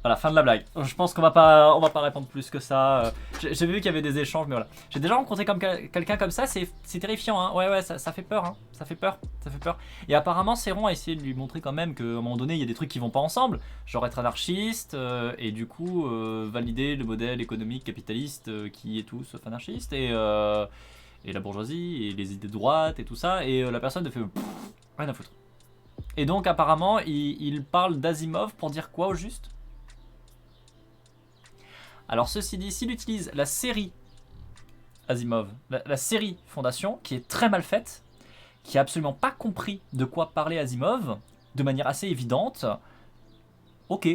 Voilà, fin de la blague. Je pense qu'on va pas répondre plus que ça. J'ai vu qu'il y avait des échanges, mais voilà. J'ai déjà rencontré quelqu'un comme ça, c'est terrifiant, hein. Ouais, ça fait peur, hein. Ça fait peur. Et apparemment, Céron a essayé de lui montrer quand même qu'à un moment donné, il y a des trucs qui vont pas ensemble. Genre être anarchiste, et du coup, valider le modèle économique capitaliste qui est tout sauf anarchiste, et la bourgeoisie, et les idées de droite, et tout ça. Et la personne ne fait rien à foutre. Et donc, apparemment, il parle d'Asimov pour dire quoi au juste? Alors ceci dit, s'il utilise la série Asimov, la série Fondation, qui est très mal faite, qui a absolument pas compris de quoi parlait Asimov, de manière assez évidente, ok.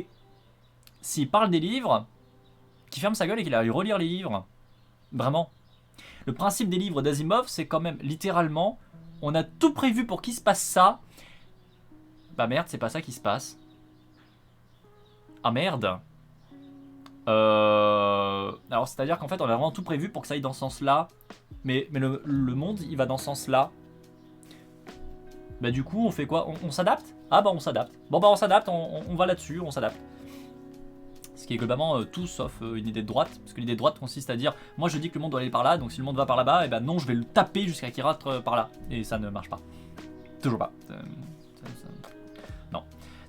S'il parle des livres, qu'il ferme sa gueule et qu'il aille relire les livres. Vraiment. Le principe des livres d'Asimov, c'est quand même, littéralement, on a tout prévu pour qu'il se passe ça. Bah merde, c'est pas ça qui se passe. Ah merde. Alors c'est-à-dire qu'en fait, on a vraiment tout prévu pour que ça aille dans ce sens-là. Mais le monde, il va dans ce sens-là. Bah du coup, on fait quoi? On s'adapte? Ah bah on s'adapte. Bon bah on s'adapte, on va là-dessus, on s'adapte. Ce qui est globalement tout sauf une idée de droite. Parce que l'idée de droite consiste à dire, moi je dis que le monde doit aller par là, donc si le monde va par là-bas, et ben non, je vais le taper jusqu'à qu'il rate par là. Et ça ne marche pas. Toujours pas. Non.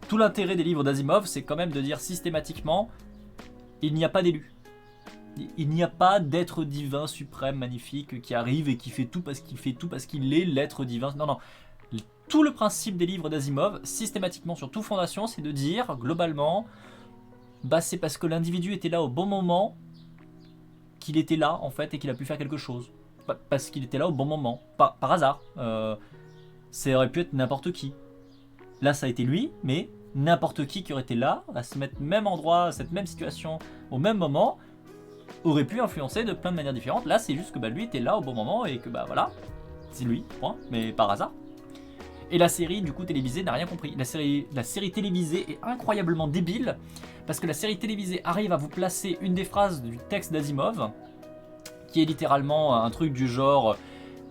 Tout l'intérêt des livres d'Asimov, c'est quand même de dire systématiquement, il n'y a pas d'élu. Il n'y a pas d'être divin suprême magnifique qui arrive et qui fait tout parce qu'il est l'être divin. Non, non. Tout le principe des livres d'Asimov, systématiquement sur toute fondation, c'est de dire, globalement, bah c'est parce que l'individu était là au bon moment qu'il était là, en fait, et qu'il a pu faire quelque chose. Parce qu'il était là au bon moment, par hasard. Ça aurait pu être n'importe qui. Là, ça a été lui, mais n'importe qui aurait été là, à se mettre au même endroit, cette même situation, au même moment, aurait pu influencer de plein de manières différentes. Là, c'est juste que bah, lui était là au bon moment, et que bah voilà, c'est lui, point, mais par hasard. Et la série, du coup, télévisée n'a rien compris. La série télévisée est incroyablement débile, parce que la série télévisée arrive à vous placer une des phrases du texte d'Asimov, qui est littéralement un truc du genre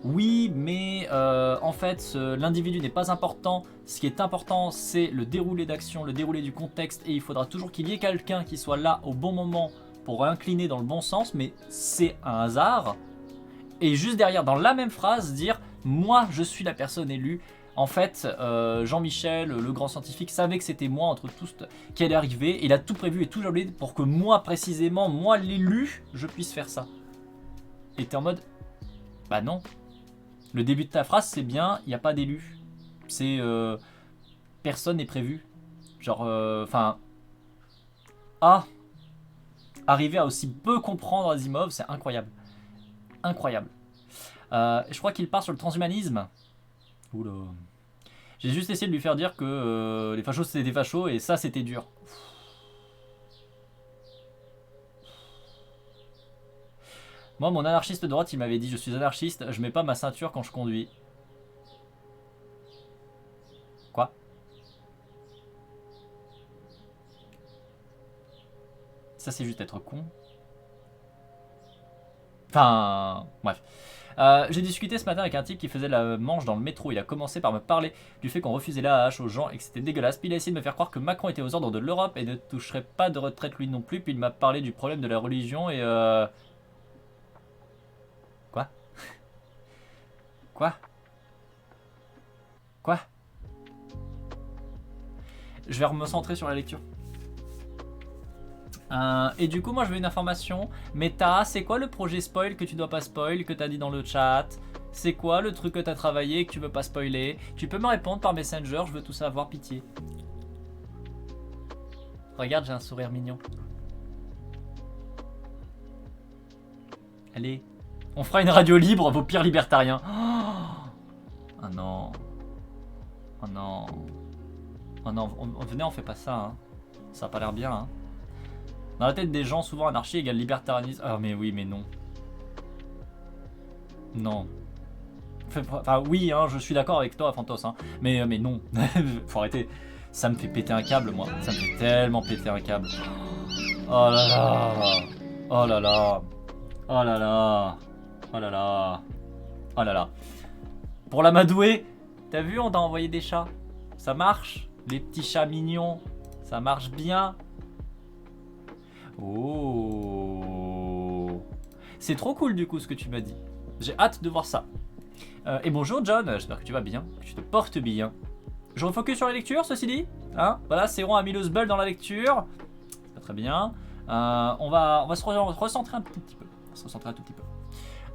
oui, mais en fait, l'individu n'est pas important. Ce qui est important, c'est le déroulé d'action, le déroulé du contexte, et il faudra toujours qu'il y ait quelqu'un qui soit là au bon moment pour incliner dans le bon sens, mais c'est un hasard. Et juste derrière, dans la même phrase, dire moi, je suis la personne élue. En fait, Jean-Michel, le grand scientifique, savait que c'était moi entre tous qui allait arriver. Et il a tout prévu et tout jalonné pour que moi, précisément, moi l'élu, je puisse faire ça. Et t'es en mode, bah non. Le début de ta phrase, c'est bien, il n'y a pas d'élu. C'est personne n'est prévu. Genre, enfin, arriver à aussi peu comprendre Asimov, c'est incroyable. Incroyable. Je crois qu'il part sur le transhumanisme. Oula. J'ai juste essayé de lui faire dire que les fachos c'était des fachos et ça c'était dur. Moi, mon anarchiste de droite, il m'avait dit je suis anarchiste, je mets pas ma ceinture quand je conduis. Quoi? Ça c'est juste être con. Enfin, bref. J'ai discuté ce matin avec un type qui faisait la manche dans le métro. Il a commencé par me parler du fait qu'on refusait la hache aux gens et que c'était dégueulasse. Puis il a essayé de me faire croire que Macron était aux ordres de l'Europe et ne toucherait pas de retraite lui non plus. Puis il m'a parlé du problème de la religion et Quoi? Quoi? Quoi? Je vais me centrer sur la lecture. Et du coup, moi je veux une information. Meta, c'est quoi le projet spoil que tu dois pas spoil, que t'as dit dans le chat? C'est quoi le truc que t'as travaillé et que tu veux pas spoiler? Tu peux me répondre par Messenger, je veux tout savoir, pitié. Regarde, j'ai un sourire mignon. Allez, on fera une radio libre, vos pires libertariens. Oh non. Oh non. Oh non, venez, on fait pas ça. Hein. Ça a pas l'air bien. Hein. Dans la tête des gens, souvent anarchie égale libertarianisme. Ah mais oui, mais non. Non. Enfin oui, hein, je suis d'accord avec toi, Fantos. Hein, mais non. Faut arrêter. Ça me fait péter un câble, moi. Ça me fait tellement péter un câble. Oh là là. Oh là là. Oh là là. Oh là là. Oh là là. Pour l'amadouer, t'as vu, on t'a envoyé des chats. Ça marche. Les petits chats mignons. Ça marche bien. Oh, c'est trop cool du coup ce que tu m'as dit. J'ai hâte de voir ça. Et bonjour John, j'espère que tu vas bien, que tu te portes bien. Je refocus sur la lecture ceci dit. Hein, voilà, Céron a mis le sbul dans la lecture. Pas très bien. On va se recentrer un tout petit peu.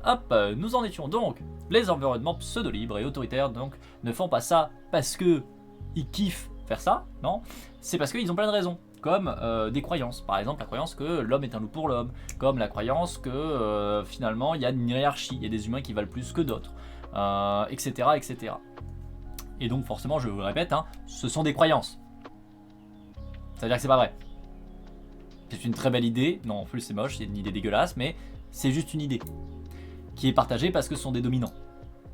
Hop, nous en étions donc. Les environnements pseudo-libres et autoritaires donc ne font pas ça parce que ils kiffent faire ça, non. C'est parce qu'ils ont plein de raisons. comme des croyances. Par exemple, la croyance que l'homme est un loup pour l'homme, comme la croyance que finalement il y a une hiérarchie, il y a des humains qui valent plus que d'autres, etc., etc. Et donc forcément, je vous le répète, hein, ce sont des croyances. C'est-à-dire que c'est pas vrai. C'est une très belle idée, non en plus c'est moche, c'est une idée dégueulasse, mais c'est juste une idée qui est partagée parce que ce sont des dominants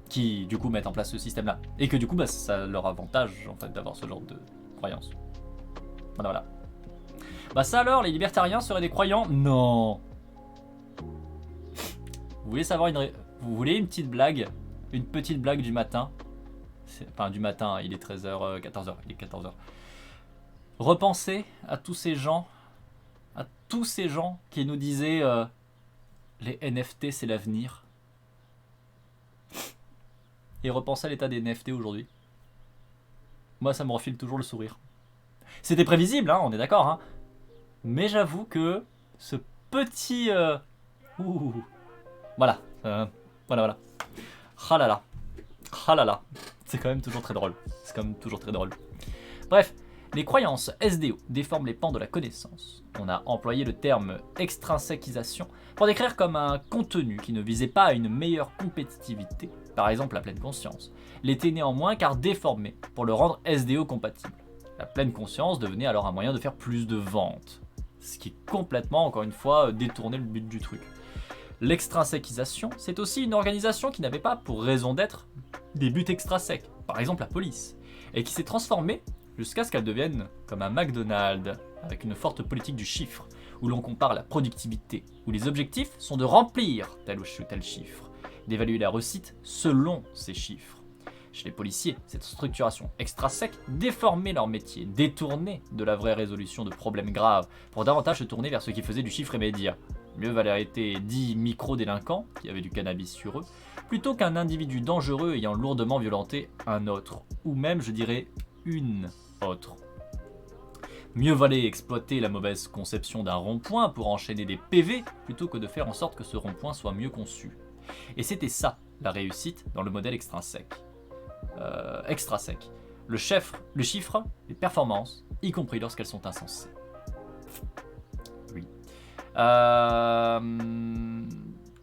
qui du coup mettent en place ce système-là. Et que du coup, bah, ça a leur avantage en fait d'avoir ce genre de croyances. Voilà, voilà. Bah ça alors, les libertariens seraient des croyants? Non. Vous voulez savoir vous voulez une petite blague? Une petite blague du matin? Enfin du matin, il est 13h, 14h, il est 14h. Repensez à tous ces gens qui nous disaient les NFT c'est l'avenir. Et repensez à l'état des NFT aujourd'hui. Moi ça me refile toujours le sourire. C'était prévisible, hein, on est d'accord, hein. Mais j'avoue que ce petit... Voilà. Voilà. Ah là là. Ah là là. C'est quand même toujours très drôle. C'est quand même toujours très drôle. Bref, les croyances SDO déforment les pans de la connaissance. On a employé le terme extrinsèquisation pour décrire comme un contenu qui ne visait pas à une meilleure compétitivité, par exemple la pleine conscience, l'était néanmoins car déformé pour le rendre SDO compatible. La pleine conscience devenait alors un moyen de faire plus de ventes. Ce qui est complètement, encore une fois, détourné le but du truc. L'extrinsèquisation, c'est aussi une organisation qui n'avait pas pour raison d'être des buts extrinsèques, par exemple la police, et qui s'est transformée jusqu'à ce qu'elle devienne comme un McDonald's, avec une forte politique du chiffre, où l'on compare la productivité, où les objectifs sont de remplir tel ou tel chiffre, d'évaluer la réussite selon ces chiffres. Chez les policiers, cette structuration extrinsèque déformait leur métier, détournait de la vraie résolution de problèmes graves, pour davantage se tourner vers ceux qui faisaient du chiffre immédiat. Mieux valait être 10 micro-délinquants, qui avaient du cannabis sur eux, plutôt qu'un individu dangereux ayant lourdement violenté un autre, ou même, je dirais, une autre. Mieux valait exploiter la mauvaise conception d'un rond-point pour enchaîner des PV, plutôt que de faire en sorte que ce rond-point soit mieux conçu. Et c'était ça, la réussite dans le modèle extrinsèque. Extrasec. Le chiffre, les performances, y compris lorsqu'elles sont insensées. Oui.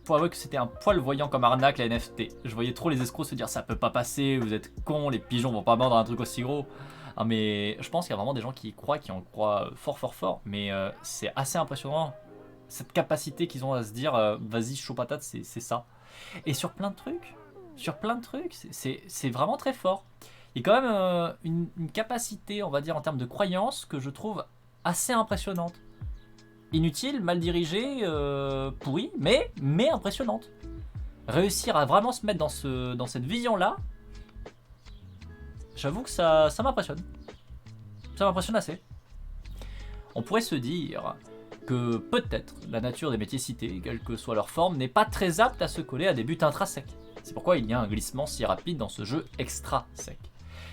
Faut avouer que c'était un poil voyant comme arnaque la NFT. Je voyais trop les escrocs se dire ça peut pas passer, vous êtes cons, les pigeons vont pas vendre un truc aussi gros. Ah mais je pense qu'il y a vraiment des gens qui y croient, qui en croient fort, mais c'est assez impressionnant cette capacité qu'ils ont à se dire vas-y chaud patate, c'est ça. Et sur plein de trucs, c'est vraiment très fort. Il y a quand même une capacité, on va dire, en termes de croyance que je trouve assez impressionnante. Inutile, mal dirigée, pourrie, mais impressionnante. Réussir à vraiment se mettre dans cette vision-là, j'avoue que ça m'impressionne. Ça m'impressionne assez. On pourrait se dire que peut-être la nature des métiers cités, quelle que soit leur forme, n'est pas très apte à se coller à des buts intrinsèques. C'est pourquoi il y a un glissement si rapide dans ce jeu extra-sec.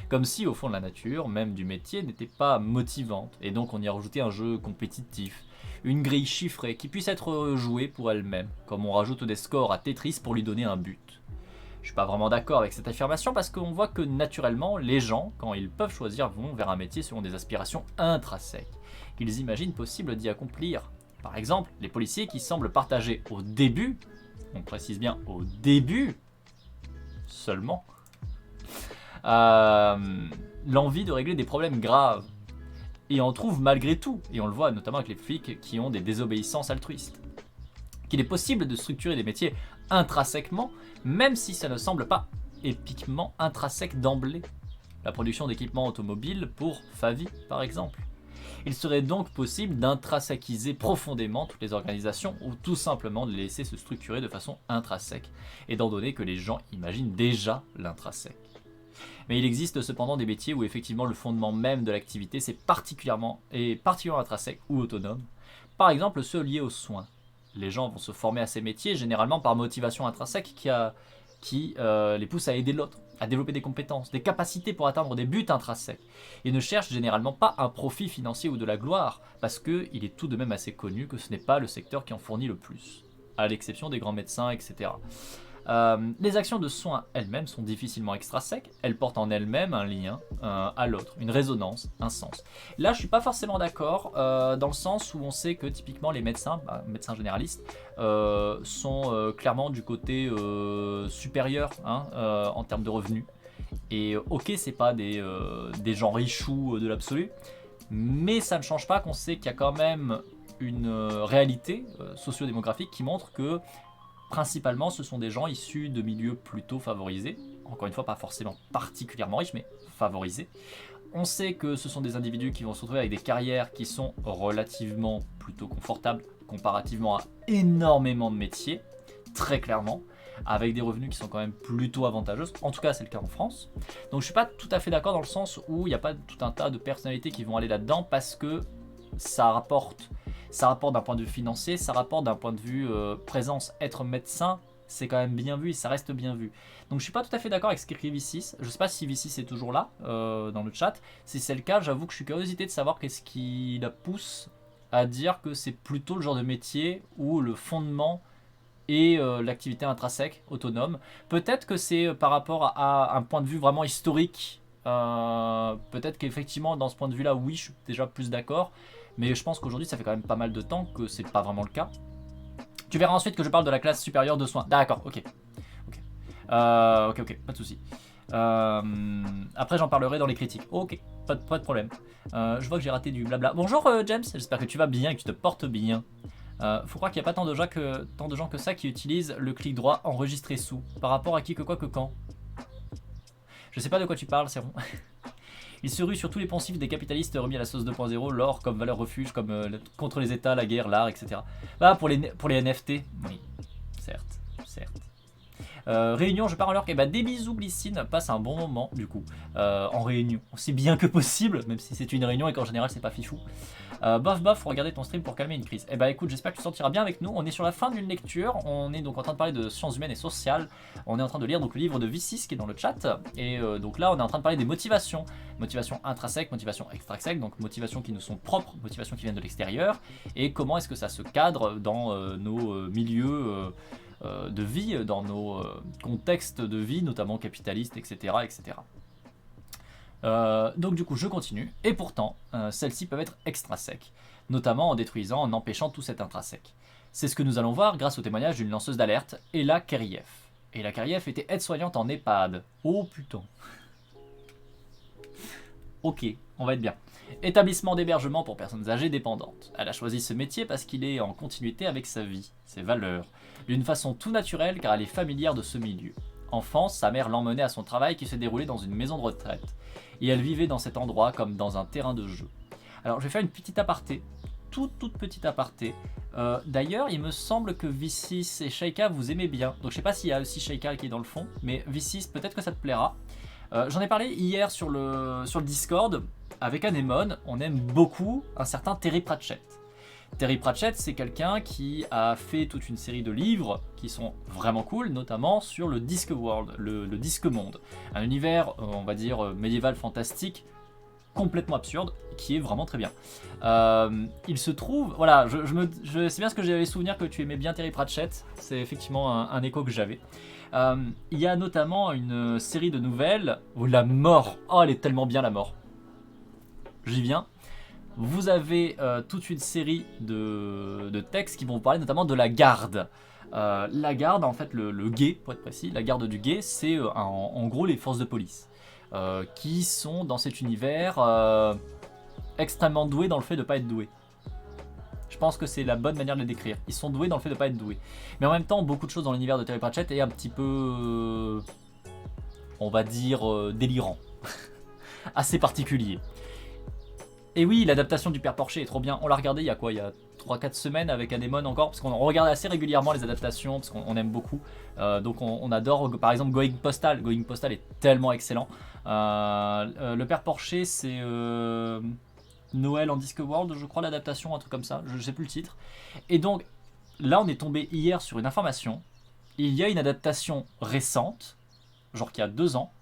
Comme si au fond de la nature, même du métier, n'était pas motivante, et donc on y a rajouté un jeu compétitif, une grille chiffrée qui puisse être jouée pour elle-même, comme on rajoute des scores à Tetris pour lui donner un but. Je suis pas vraiment d'accord avec cette affirmation parce qu'on voit que naturellement, les gens, quand ils peuvent choisir, vont vers un métier selon des aspirations intrinsèques, qu'ils imaginent possible d'y accomplir. Par exemple, les policiers qui semblent partager au début, on précise bien au début, seulement, l'envie de régler des problèmes graves. Et on trouve malgré tout, et on le voit notamment avec les flics qui ont des désobéissances altruistes, qu'il est possible de structurer des métiers intrinsèquement, même si ça ne semble pas épiquement intrinsèque d'emblée. La production d'équipements automobiles pour Favi, par exemple. Il serait donc possible d'intrinsèquiser profondément toutes les organisations ou tout simplement de les laisser se structurer de façon intrinsèque, étant donné que les gens imaginent déjà l'intrinsèque. Mais il existe cependant des métiers où effectivement le fondement même de l'activité c'est particulièrement intrinsèque ou autonome. Par exemple ceux liés aux soins. Les gens vont se former à ces métiers généralement par motivation intrinsèque qui les pousse à aider l'autre, à développer des compétences, des capacités pour atteindre des buts intrinsèques. Ils ne cherchent généralement pas un profit financier ou de la gloire, parce qu'il est tout de même assez connu que ce n'est pas le secteur qui en fournit le plus, à l'exception des grands médecins, etc. Les actions de soins elles-mêmes sont difficilement extrinsèques, elles portent en elles-mêmes un lien à l'autre, une résonance, un sens. Là je suis pas forcément d'accord dans le sens où on sait que typiquement les médecins, médecins généralistes, sont clairement du côté supérieur en termes de revenus. Et ok, c'est pas des gens richoux de l'absolu, mais ça ne change pas qu'on sait qu'il y a quand même une réalité sociodémographique qui montre que principalement ce sont des gens issus de milieux plutôt favorisés, encore une fois pas forcément particulièrement riches mais favorisés. On sait que ce sont des individus qui vont se retrouver avec des carrières qui sont relativement plutôt confortables comparativement à énormément de métiers, très clairement, avec des revenus qui sont quand même plutôt avantageux. En tout cas, c'est le cas en France. Donc je suis pas tout à fait d'accord dans le sens où il n'y a pas tout un tas de personnalités qui vont aller là-dedans parce que ça rapporte d'un point de vue financier, ça rapporte d'un point de vue présence. Être médecin, c'est quand même bien vu et ça reste bien vu. Donc je suis pas tout à fait d'accord avec ce qu'écrit V6. Je sais pas si V6 est toujours là dans le chat. Si c'est le cas, j'avoue que je suis curieux de savoir qu'est-ce qui la pousse à dire que c'est plutôt le genre de métier où le fondement et l'activité intrinsèque, autonome. Peut-être que c'est par rapport à un point de vue vraiment historique. Peut-être qu'effectivement, dans ce point de vue-là, oui, je suis déjà plus d'accord. Mais je pense qu'aujourd'hui, ça fait quand même pas mal de temps que c'est pas vraiment le cas. Tu verras ensuite que je parle de la classe supérieure de soins. D'accord, ok. Ok, pas de souci. Après, j'en parlerai dans les critiques. Ok, pas de problème. Je vois que j'ai raté du blabla. Bonjour James, j'espère que tu vas bien et que tu te portes bien. Faut croire qu'il n'y a pas tant de gens que ça qui utilisent le clic droit enregistrer sous. Par rapport à qui, que quoi, que quand. Je sais pas de quoi tu parles, c'est bon. Il se rue sur tous les poncifs des capitalistes remis à la sauce 2.0, l'or comme valeur refuge, comme contre les états, la guerre, l'art, etc. Bah, pour les NFT, oui, certes. Réunion, je pars en l'heure. Et bah, des bisous, Glycine, passe un bon moment du coup en réunion, aussi bien que possible, même si c'est une réunion et qu'en général c'est pas fifou. Bof, faut regarder ton stream pour calmer une crise. Et bah écoute, j'espère que tu sortiras bien avec nous. On est sur la fin d'une lecture, on est donc en train de parler de sciences humaines et sociales. On est en train de lire donc le livre de V6 qui est dans le chat. Et donc là, on est en train de parler des motivations. Motivation intrinsèque, motivation extrinsèque, donc motivations qui nous sont propres, motivations qui viennent de l'extérieur. Et comment est-ce que ça se cadre dans nos milieux de vie, dans nos contextes de vie, notamment capitalistes, etc. etc. Donc du coup je continue, et pourtant celles-ci peuvent être extrinsèques, notamment en détruisant, en empêchant tout cet intrinsèque. C'est ce que nous allons voir grâce au témoignage d'une lanceuse d'alerte, Ella Keriev. Ella Keriev était aide-soignante en EHPAD. Oh putain. Ok, on va être bien. Établissement d'hébergement pour personnes âgées dépendantes. Elle a choisi ce métier parce qu'il est en continuité avec sa vie, ses valeurs, d'une façon tout naturelle car elle est familière de ce milieu. Enfant, sa mère l'emmenait à son travail qui se déroulait dans une maison de retraite. Et elle vivait dans cet endroit comme dans un terrain de jeu. Alors je vais faire une petite aparté, toute petite aparté. D'ailleurs, il me semble que V6 et Shaika vous aimez bien. Donc je sais pas s'il y a aussi Shaika qui est dans le fond, mais V6 peut-être que ça te plaira. J'en ai parlé hier sur le Discord. Avec Anémone, on aime beaucoup un certain Terry Pratchett. Terry Pratchett, c'est quelqu'un qui a fait toute une série de livres qui sont vraiment cool, notamment sur le Discworld, le Disque Monde. Un univers, on va dire, médiéval fantastique, complètement absurde, qui est vraiment très bien. Il se trouve, voilà, c'est bien ce que j'avais souvenir que tu aimais bien Terry Pratchett, c'est effectivement un écho que j'avais. Il y a notamment une série de nouvelles où la mort, oh elle est tellement bien la mort. J'y viens. Vous avez toute une série de textes qui vont vous parler notamment de la garde. La garde, en fait, le guet, pour être précis, la garde du guet, c'est en gros les forces de police qui sont dans cet univers extrêmement doués dans le fait de ne pas être doués. Je pense que c'est la bonne manière de les décrire. Ils sont doués dans le fait de ne pas être doués. Mais en même temps, beaucoup de choses dans l'univers de Terry Pratchett est un petit peu, on va dire, délirant. Assez particulier. Et oui, l'adaptation du Père Porcher est trop bien. On l'a regardé il y a quoi, il y a 3-4 semaines avec Anémone encore, parce qu'on regarde assez régulièrement les adaptations, parce qu'on aime beaucoup. Donc on adore, par exemple, Going Postal. Going Postal est tellement excellent. Le Père Porcher, c'est Noël en Discworld, je crois, l'adaptation, un truc comme ça. Je sais plus le titre. Et donc, là, on est tombé hier sur une information. Il y a une adaptation récente, genre qui a 2 ans,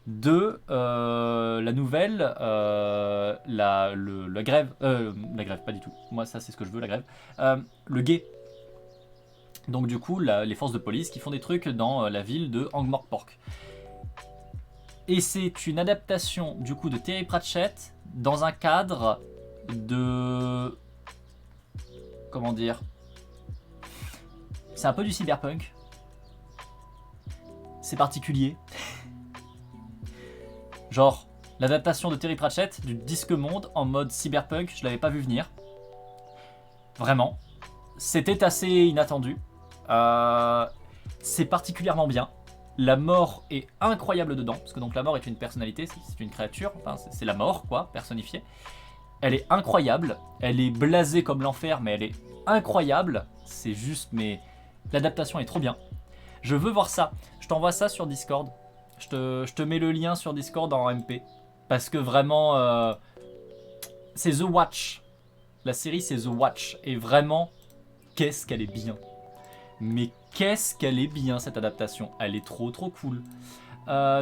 de la nouvelle la grève, la grève pas du tout, moi ça c'est ce que je veux, la grève, le guet. Donc du coup, les forces de police qui font des trucs dans la ville de Ankh-Morpork. Et c'est une adaptation du coup de Terry Pratchett dans un cadre de... Comment dire? C'est un peu du cyberpunk. C'est particulier. Genre, l'adaptation de Terry Pratchett du Disque Monde en mode cyberpunk, je l'avais pas vu venir. Vraiment. C'était assez inattendu. C'est particulièrement bien. La mort est incroyable dedans, parce que donc la mort est une personnalité, c'est une créature, enfin c'est la mort quoi, personnifiée. Elle est incroyable, elle est blasée comme l'enfer, mais elle est incroyable. C'est juste, mais l'adaptation est trop bien. Je veux voir ça. Je t'envoie ça sur Discord. Je te mets le lien sur Discord en MP, parce que vraiment, c'est The Watch. La série c'est The Watch, et vraiment, qu'est-ce qu'elle est bien. Mais qu'est-ce qu'elle est bien cette adaptation. Elle est trop cool.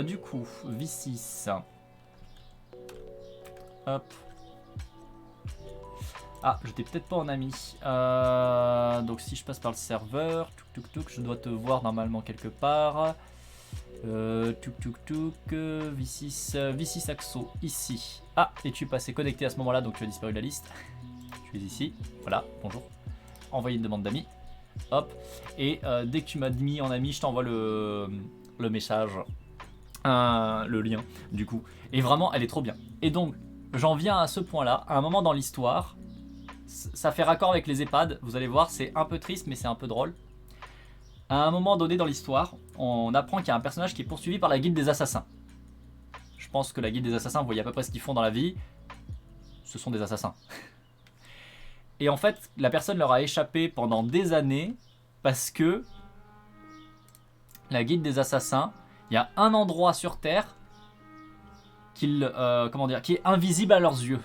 Du coup, V6. Hop. Ah, j'étais peut-être pas en ami. Donc si je passe par le serveur, je dois te voir normalement quelque part. V6 Axo, ici. Ah, et tu passais connecté à ce moment-là, donc tu as disparu de la liste. Tu es ici, voilà, bonjour. Envoyer une demande d'amis. Hop, et dès que tu m'as mis en ami, je t'envoie le message, le lien, du coup. Et vraiment, elle est trop bien. Et donc, j'en viens à ce point-là, à un moment dans l'histoire, ça fait raccord avec les EHPAD, vous allez voir, c'est un peu triste, mais c'est un peu drôle. À un moment donné dans l'histoire, on apprend qu'il y a un personnage qui est poursuivi par la Guilde des Assassins. Je pense que la Guilde des Assassins, vous voyez à peu près ce qu'ils font dans la vie. Ce sont des assassins. Et en fait, la personne leur a échappé pendant des années parce que la Guilde des Assassins, il y a un endroit sur Terre qui est invisible à leurs yeux.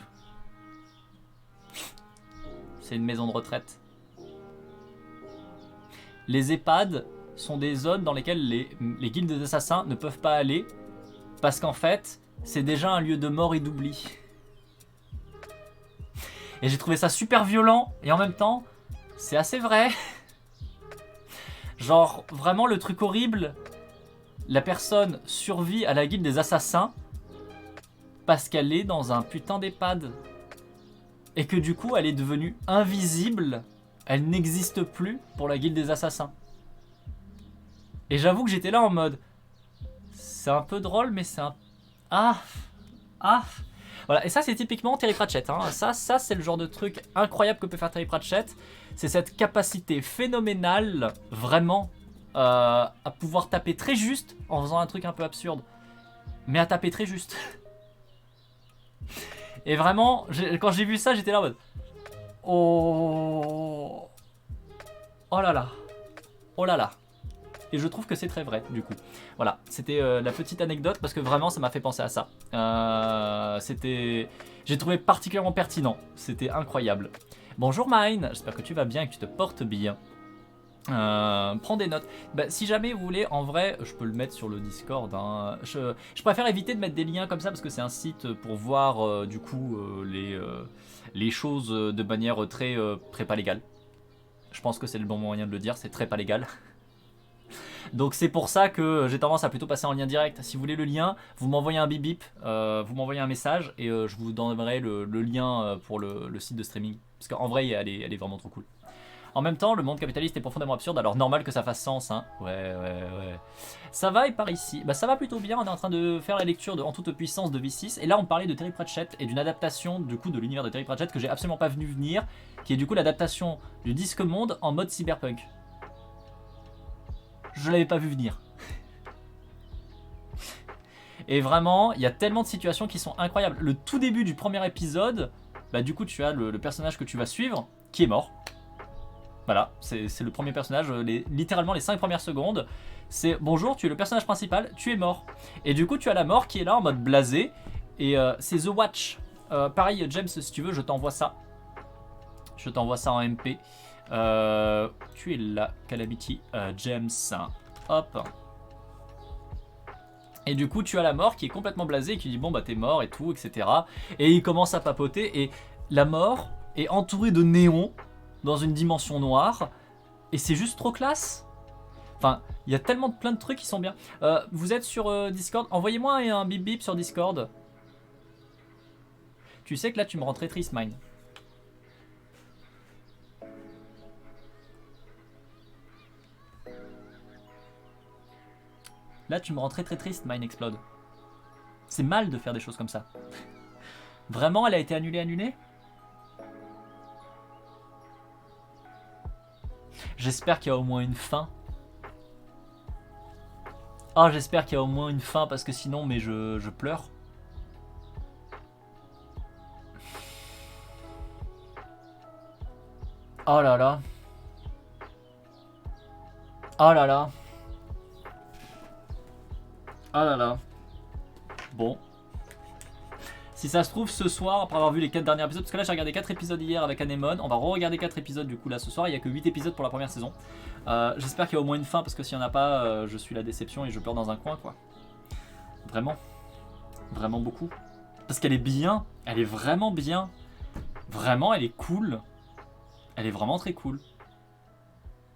C'est une maison de retraite. Les EHPAD sont des zones dans lesquelles les guildes des assassins ne peuvent pas aller parce qu'en fait, c'est déjà un lieu de mort et d'oubli. Et j'ai trouvé ça super violent et en même temps, c'est assez vrai. Genre, vraiment le truc horrible, la personne survit à la guilde des assassins parce qu'elle est dans un putain d'EHPAD. Et que du coup, elle est devenue invisible. Elle n'existe plus pour la guilde des assassins. Et j'avoue que j'étais là en mode... C'est un peu drôle, mais c'est un... Voilà, et ça c'est typiquement Terry Pratchett. Hein. Ça c'est le genre de truc incroyable que peut faire Terry Pratchett. C'est cette capacité phénoménale, vraiment, à pouvoir taper très juste en faisant un truc un peu absurde. Mais à taper très juste. Et vraiment, quand j'ai vu ça, j'étais là en mode... Oh là là. Oh là là. Et je trouve que c'est très vrai, du coup. Voilà, c'était la petite anecdote, parce que vraiment, ça m'a fait penser à ça. J'ai trouvé particulièrement pertinent. C'était incroyable. Bonjour Mine, j'espère que tu vas bien et que tu te portes bien. Prends des notes. Bah, si jamais vous voulez, en vrai, je peux le mettre sur le Discord. Hein. Je préfère éviter de mettre des liens comme ça, parce que c'est un site pour voir, du coup, les choses de manière très pas légale. Je pense que c'est le bon moyen de le dire, c'est très pas légal. Donc c'est pour ça que j'ai tendance à plutôt passer en lien direct. Si vous voulez le lien, vous m'envoyez un bip bip, vous m'envoyez un message et je vous donnerai le lien pour le site de streaming. Parce qu'en vrai, elle est vraiment trop cool. En même temps, le monde capitaliste est profondément absurde, alors normal que ça fasse sens, hein. Ouais. Ça va et par ici, bah ça va plutôt bien, on est en train de faire la lecture de En toute puissance de V6, et là on parlait de Terry Pratchett et d'une adaptation du coup de l'univers de Terry Pratchett que j'ai absolument pas vu venir, qui est du coup l'adaptation du Disque Monde en mode cyberpunk. Je l'avais pas vu venir. Et vraiment, il y a tellement de situations qui sont incroyables. Le tout début du premier épisode, bah du coup tu as le personnage que tu vas suivre, qui est mort. Voilà, c'est le premier personnage, littéralement les 5 premières secondes, c'est bonjour, tu es le personnage principal, tu es mort. Et du coup tu as la mort qui est là en mode blasé, et c'est The Watch. Pareil James, si tu veux, je t'envoie ça. Je t'envoie ça en MP. Tu es là, Calamity, James, hop. Et du coup tu as la mort qui est complètement blasée et qui dit bon bah t'es mort et tout, etc. Et il commence à papoter et la mort est entourée de néons dans une dimension noire Et c'est juste trop classe. Enfin, il y a tellement plein de trucs qui sont bien. Vous êtes sur Discord? Envoyez-moi un bip bip sur Discord. Tu sais que là tu me rends très triste, Mine. Là tu me rends très triste, Mine Explode. C'est mal de faire des choses comme ça. Vraiment, elle a été annulée? J'espère qu'il y a au moins une fin. Oh, j'espère qu'il y a au moins une fin parce que sinon, mais je pleure. Oh là là. Oh là là. Oh là là. Bon. Si ça se trouve ce soir, après avoir vu les 4 derniers épisodes, parce que là j'ai regardé 4 épisodes hier avec Anemone, on va re-regarder 4 épisodes du coup là ce soir, il n'y a que 8 épisodes pour la première saison. J'espère qu'il y a au moins une fin parce que s'il n'y en a pas, je suis la déception et je pleure dans un coin quoi. Vraiment. Vraiment beaucoup. Parce qu'elle est bien, elle est vraiment bien. Vraiment, elle est cool. Elle est vraiment très cool.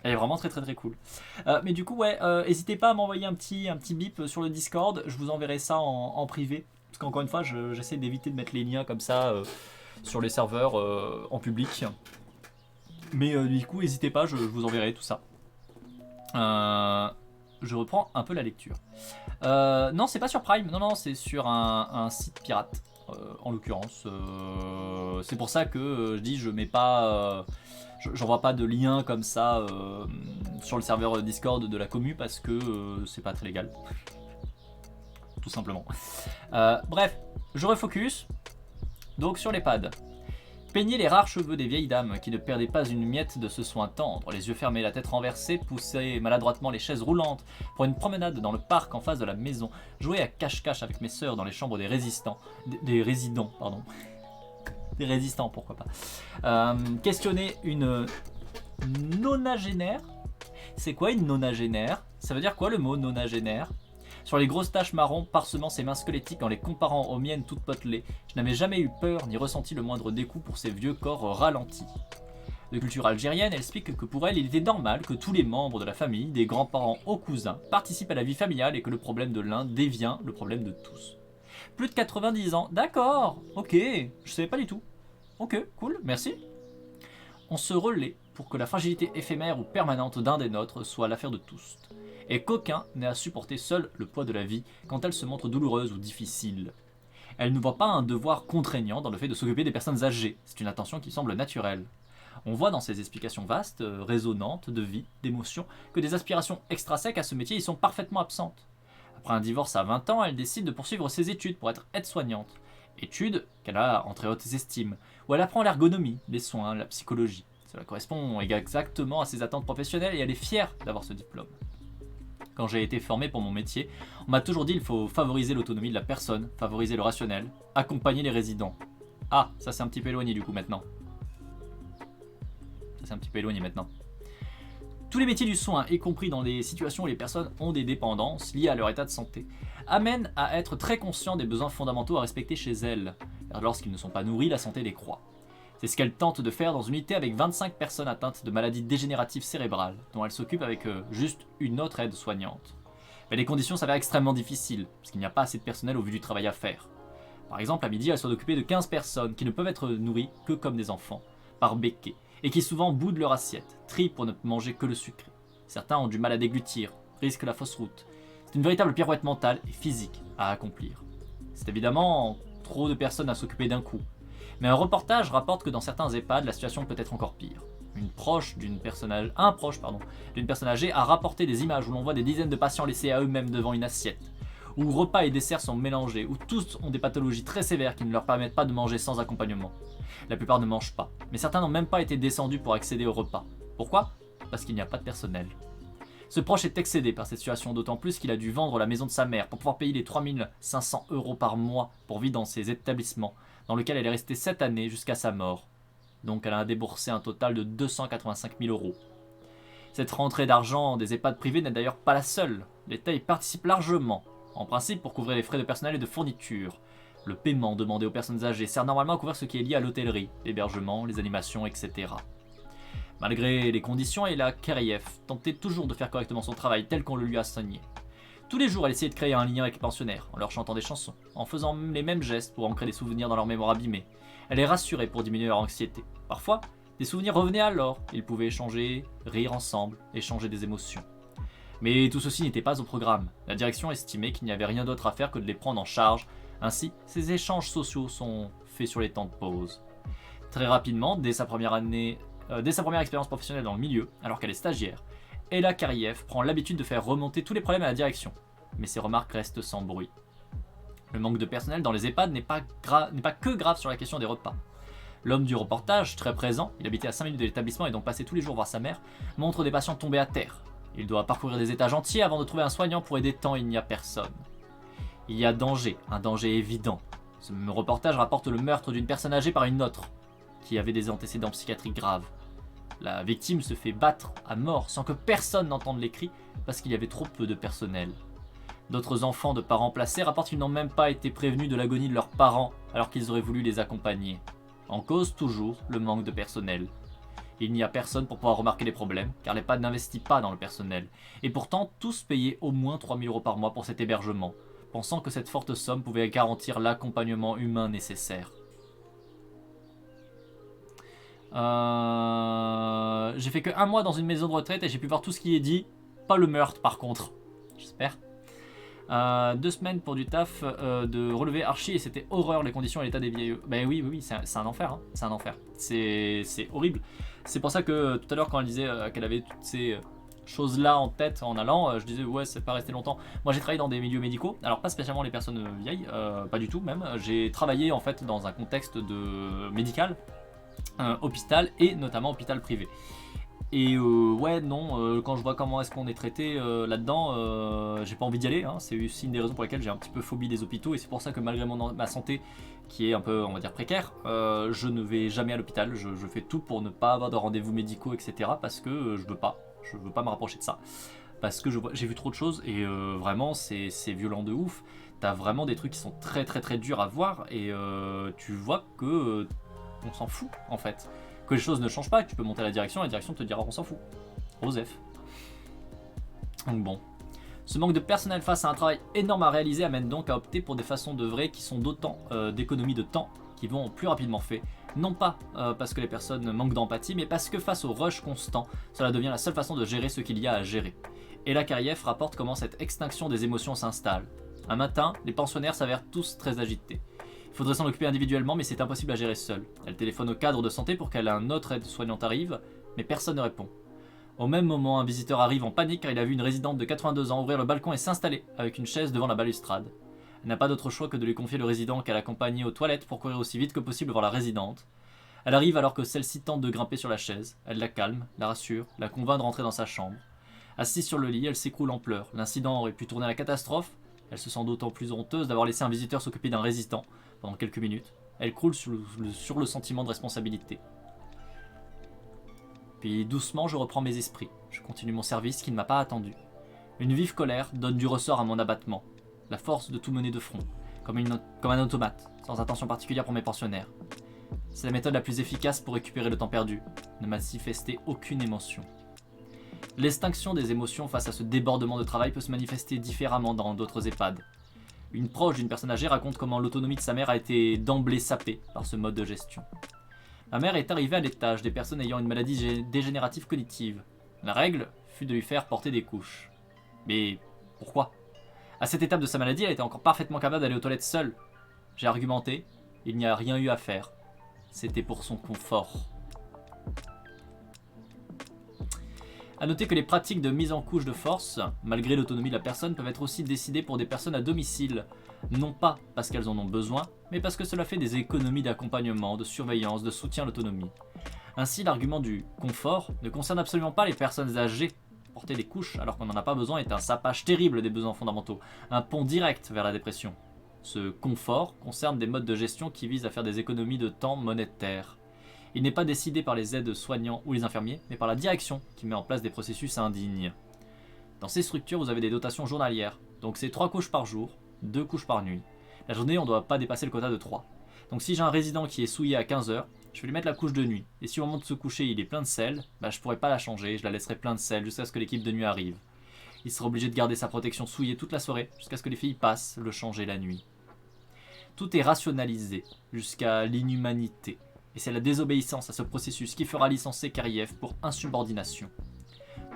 Elle est vraiment très cool. Mais du coup, ouais, n'hésitez pas à m'envoyer un petit bip sur le Discord. Je vous enverrai ça en privé. Parce qu'encore une fois, j'essaie d'éviter de mettre les liens comme ça sur les serveurs en public. Mais du coup, n'hésitez pas, je vous enverrai tout ça. Je reprends un peu la lecture. Non, c'est pas sur Prime. Non, c'est sur un site pirate. En l'occurrence. C'est pour ça que je dis je mets pas... J'envoie pas de lien comme ça sur le serveur Discord de la commu parce que c'est pas très légal. Tout simplement. Bref, je refocus. Donc sur les pads. Peignez les rares cheveux des vieilles dames qui ne perdaient pas une miette de ce soin tendre, les yeux fermés, la tête renversée, poussez maladroitement les chaises roulantes pour une promenade dans le parc en face de la maison, jouer à cache-cache avec mes sœurs dans les chambres des résidents, pardon. Des résistants, pourquoi pas. Questionner une nonagénaire. C'est quoi une nonagénaire? Ça veut dire quoi le mot nonagénaire? Sur les grosses taches marron parsemant ses mains squelettiques en les comparant aux miennes toutes potelées, je n'avais jamais eu peur ni ressenti le moindre dégoût pour ces vieux corps ralentis. De culture algérienne, elle explique que pour elle, il était normal que tous les membres de la famille, des grands-parents aux cousins, participent à la vie familiale et que le problème de l'un dévient le problème de tous. Plus de 90 ans, d'accord, ok, je savais pas du tout. Ok, cool, merci. On se relaie pour que la fragilité éphémère ou permanente d'un des nôtres soit l'affaire de tous, et qu'aucun n'ait à supporter seul le poids de la vie quand elle se montre douloureuse ou difficile. Elle ne voit pas un devoir contraignant dans le fait de s'occuper des personnes âgées, c'est une attention qui semble naturelle. On voit dans ces explications vastes, résonnantes, de vie, d'émotions, que des aspirations extrinsèques à ce métier y sont parfaitement absentes. Après un divorce à 20 ans, elle décide de poursuivre ses études pour être aide-soignante. Études qu'elle a en très haute estime, où elle apprend l'ergonomie, les soins, la psychologie. Cela correspond exactement à ses attentes professionnelles et elle est fière d'avoir ce diplôme. Quand j'ai été formé pour mon métier, on m'a toujours dit qu'il faut favoriser l'autonomie de la personne, favoriser le rationnel, accompagner les résidents. Ah, ça c'est un petit peu éloigné du coup maintenant. Tous les métiers du soin, y compris dans des situations où les personnes ont des dépendances liées à leur état de santé, amènent à être très conscients des besoins fondamentaux à respecter chez elles. Car lorsqu'ils ne sont pas nourris, la santé décroît. C'est ce qu'elle tente de faire dans une unité avec 25 personnes atteintes de maladies dégénératives cérébrales, dont elle s'occupe avec juste une autre aide-soignante. Mais les conditions s'avèrent extrêmement difficiles, parce qu'il n'y a pas assez de personnel au vu du travail à faire. Par exemple, à midi, elle s'en occupait de 15 personnes qui ne peuvent être nourries que comme des enfants, par becquet, et qui souvent boudent leur assiette, trient pour ne manger que le sucré. Certains ont du mal à déglutir, risquent la fausse route. C'est une véritable pirouette mentale et physique à accomplir. C'est évidemment trop de personnes à s'occuper d'un coup. Mais un reportage rapporte que dans certains EHPAD, la situation peut être encore pire. Un proche d'une personne âgée a rapporté des images où l'on voit des dizaines de patients laissés à eux-mêmes devant une assiette, où repas et desserts sont mélangés, où tous ont des pathologies très sévères qui ne leur permettent pas de manger sans accompagnement. La plupart ne mangent pas, mais certains n'ont même pas été descendus pour accéder au repas. Pourquoi? Parce qu'il n'y a pas de personnel. Ce proche est excédé par cette situation, d'autant plus qu'il a dû vendre la maison de sa mère pour pouvoir payer les 3500 € par mois pour vivre dans ces établissements, dans lequel elle est restée 7 années jusqu'à sa mort. Donc elle a déboursé un total de 285 000 €. Cette rentrée d'argent des EHPAD privés n'est d'ailleurs pas la seule. L'État y participe largement, en principe pour couvrir les frais de personnel et de fourniture. Le paiement demandé aux personnes âgées sert normalement à couvrir ce qui est lié à l'hôtellerie, l'hébergement, les animations, etc. Malgré les conditions, Ella Kariev tentait toujours de faire correctement son travail tel qu'on le lui a assigné. Tous les jours, elle essayait de créer un lien avec les pensionnaires, en leur chantant des chansons, en faisant les mêmes gestes pour ancrer des souvenirs dans leur mémoire abîmée. Elle les rassurait pour diminuer leur anxiété. Parfois, des souvenirs revenaient alors, ils pouvaient échanger, rire ensemble, échanger des émotions. Mais tout ceci n'était pas au programme. La direction estimait qu'il n'y avait rien d'autre à faire que de les prendre en charge. Ainsi, ces échanges sociaux sont faits sur les temps de pause. Très rapidement, dès sa première expérience professionnelle dans le milieu, alors qu'elle est stagiaire, Ella Kariev prend l'habitude de faire remonter tous les problèmes à la direction. Mais ses remarques restent sans bruit. Le manque de personnel dans les EHPAD n'est pas que grave sur la question des repas. L'homme du reportage, très présent, il habitait à 5 minutes de l'établissement et donc passait tous les jours voir sa mère, montre des patients tombés à terre. Il doit parcourir des étages entiers avant de trouver un soignant pour aider tant il n'y a personne. Il y a danger, un danger évident. Ce même reportage rapporte le meurtre d'une personne âgée par une autre, qui avait des antécédents psychiatriques graves. La victime se fait battre à mort sans que personne n'entende les cris parce qu'il y avait trop peu de personnel. D'autres enfants de parents placés rapportent qu'ils n'ont même pas été prévenus de l'agonie de leurs parents alors qu'ils auraient voulu les accompagner. En cause toujours le manque de personnel. Il n'y a personne pour pouvoir remarquer les problèmes, car l'EHPAD n'investit pas dans le personnel. Et pourtant, tous payaient au moins 3 000 € par mois pour cet hébergement, pensant que cette forte somme pouvait garantir l'accompagnement humain nécessaire. J'ai fait que 1 mois dans une maison de retraite et j'ai pu voir tout ce qui est dit. Pas le meurtre par contre. J'espère. 2 semaines pour du taf de relevé archi et c'était horreur les conditions et l'état des vieilles. Ben oui, c'est un enfer, hein. C'est un enfer. C'est horrible. C'est pour ça que tout à l'heure quand elle disait qu'elle avait toutes ces choses-là en tête en allant, je disais ouais c'est pas resté longtemps. Moi j'ai travaillé dans des milieux médicaux, alors pas spécialement les personnes vieilles, pas du tout même. J'ai travaillé en fait dans un contexte de médical, hôpital et notamment hôpital privé. Et ouais non, quand je vois comment est-ce qu'on est traité là-dedans, j'ai pas envie d'y aller, hein. C'est aussi une des raisons pour lesquelles j'ai un petit peu phobie des hôpitaux et c'est pour ça que malgré ma santé qui est un peu on va dire précaire, je ne vais jamais à l'hôpital, je fais tout pour ne pas avoir de rendez-vous médicaux etc. parce que je veux pas me rapprocher de ça. Parce que j'ai vu trop de choses et vraiment c'est violent de ouf. T'as vraiment des trucs qui sont très très très durs à voir et tu vois que on s'en fout en fait. Que les choses ne changent pas, que tu peux monter à la direction te dira on s'en fout. Osef. Donc bon. Ce manque de personnel face à un travail énorme à réaliser amène donc à opter pour des façons d'œuvrer qui sont d'autant d'économies de temps qui vont plus rapidement fait. Non pas parce que les personnes manquent d'empathie, mais parce que face au rush constant, cela devient la seule façon de gérer ce qu'il y a à gérer. Ella Kariev rapporte comment cette extinction des émotions s'installe. Un matin, les pensionnaires s'avèrent tous très agités. Il faudrait s'en occuper individuellement, mais c'est impossible à gérer seul. Elle téléphone au cadre de santé pour qu'un autre aide-soignante arrive, mais personne ne répond. Au même moment, un visiteur arrive en panique car il a vu une résidente de 82 ans ouvrir le balcon et s'installer avec une chaise devant la balustrade. Elle n'a pas d'autre choix que de lui confier le résident qu'elle accompagne aux toilettes pour courir aussi vite que possible voir la résidente. Elle arrive alors que celle-ci tente de grimper sur la chaise. Elle la calme, la rassure, la convainc de rentrer dans sa chambre. Assise sur le lit, elle s'écroule en pleurs. L'incident aurait pu tourner à la catastrophe. Elle se sent d'autant plus honteuse d'avoir laissé un visiteur s'occuper d'un résistant pendant quelques minutes. Elle croule sur le sentiment de responsabilité. Puis doucement, je reprends mes esprits. Je continue mon service qui ne m'a pas attendu. Une vive colère donne du ressort à mon abattement. La force de tout mener de front, comme un automate, sans attention particulière pour mes pensionnaires. C'est la méthode la plus efficace pour récupérer le temps perdu. Ne manifester aucune émotion. L'extinction des émotions face à ce débordement de travail peut se manifester différemment dans d'autres EHPAD. Une proche d'une personne âgée raconte comment l'autonomie de sa mère a été d'emblée sapée par ce mode de gestion. Ma mère est arrivée à l'étage des personnes ayant une maladie dégénérative cognitive. La règle fut de lui faire porter des couches. Mais pourquoi ? À cette étape de sa maladie, elle était encore parfaitement capable d'aller aux toilettes seule. J'ai argumenté, il n'y a rien eu à faire. C'était pour son confort. A noter que les pratiques de mise en couche de force, malgré l'autonomie de la personne, peuvent être aussi décidées pour des personnes à domicile. Non pas parce qu'elles en ont besoin, mais parce que cela fait des économies d'accompagnement, de surveillance, de soutien à l'autonomie. Ainsi, l'argument du confort ne concerne absolument pas les personnes âgées. Porter des couches alors qu'on n'en a pas besoin est un sapage terrible des besoins fondamentaux, un pont direct vers la dépression. Ce confort concerne des modes de gestion qui visent à faire des économies de temps monétaire. Il n'est pas décidé par les aides soignants ou les infirmiers, mais par la direction qui met en place des processus indignes. Dans ces structures, vous avez des dotations journalières, donc c'est 3 couches par jour, 2 couches par nuit. La journée, on ne doit pas dépasser le quota de 3. Donc si j'ai un résident qui est souillé à 15h, Je vais lui mettre la couche de nuit. Et si au moment de se coucher il est plein de sel, bah je pourrai pas la changer, je la laisserai plein de sel jusqu'à ce que l'équipe de nuit arrive. Il sera obligé de garder sa protection souillée toute la soirée jusqu'à ce que les filles passent le changer la nuit. Tout est rationalisé jusqu'à l'inhumanité. Et c'est la désobéissance à ce processus qui fera licencier Kariev pour insubordination.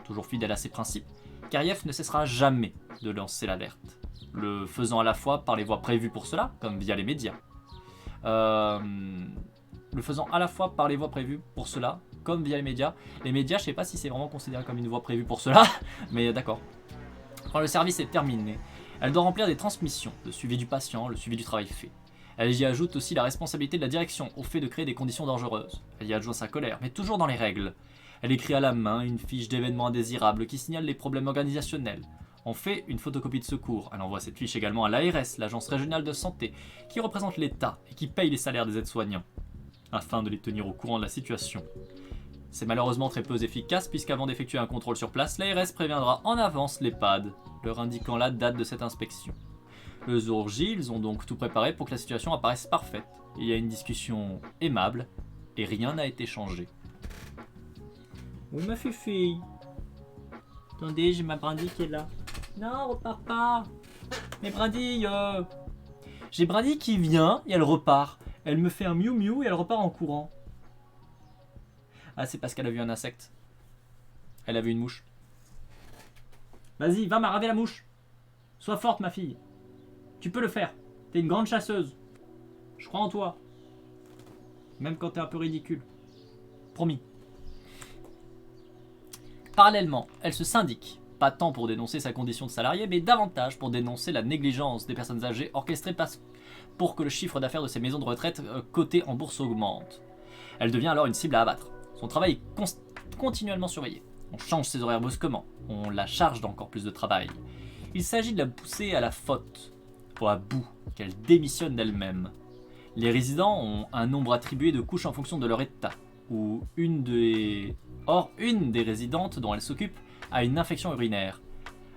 Toujours fidèle à ses principes, Kariev ne cessera jamais de lancer l'alerte, le faisant à la fois par les voies prévues pour cela, comme via les médias. Les médias, je sais pas si c'est vraiment considéré comme une voie prévue pour cela, mais d'accord. Quand le service est terminé, elle doit remplir des transmissions, le suivi du patient, le suivi du travail fait. Elle y ajoute aussi la responsabilité de la direction au fait de créer des conditions dangereuses. Elle y adjoint sa colère, mais toujours dans les règles. Elle écrit à la main une fiche d'événements indésirables qui signale les problèmes organisationnels. On fait une photocopie de secours. Elle envoie cette fiche également à l'ARS, l'Agence régionale de santé, qui représente l'État et qui paye les salaires des aides-soignants, afin de les tenir au courant de la situation. C'est malheureusement très peu efficace puisqu'avant d'effectuer un contrôle sur place, l'ARS préviendra en avance l'EHPAD, leur indiquant la date de cette inspection. Le jour J, ils ont donc tout préparé pour que la situation apparaisse parfaite. Il y a une discussion aimable et rien n'a été changé. Oui, ma fille. Attendez, j'ai ma brindille qui est là. Non, repars pas. Mes brindilles. J'ai brindille qui vient et elle repart. Elle me fait un miou miou et elle repart en courant. Ah, c'est parce qu'elle a vu un insecte. Elle a vu une mouche. Vas-y, va m'arraver la mouche. Sois forte, ma fille. Tu peux le faire. T'es une grande chasseuse. Je crois en toi. Même quand t'es un peu ridicule. Promis. Parallèlement, elle se syndique. Pas tant pour dénoncer sa condition de salarié, mais davantage pour dénoncer la négligence des personnes âgées orchestrée pour que le chiffre d'affaires de ces maisons de retraite cotées en bourse augmente. Elle devient alors une cible à abattre. Son travail est continuellement surveillé. On change ses horaires brusquement. On la charge d'encore plus de travail. Il s'agit de la pousser à la faute, à bout, qu'elle démissionne d'elle-même. Les résidents ont un nombre attribué de couches en fonction de leur état, ou une des résidentes dont elle s'occupe a une infection urinaire.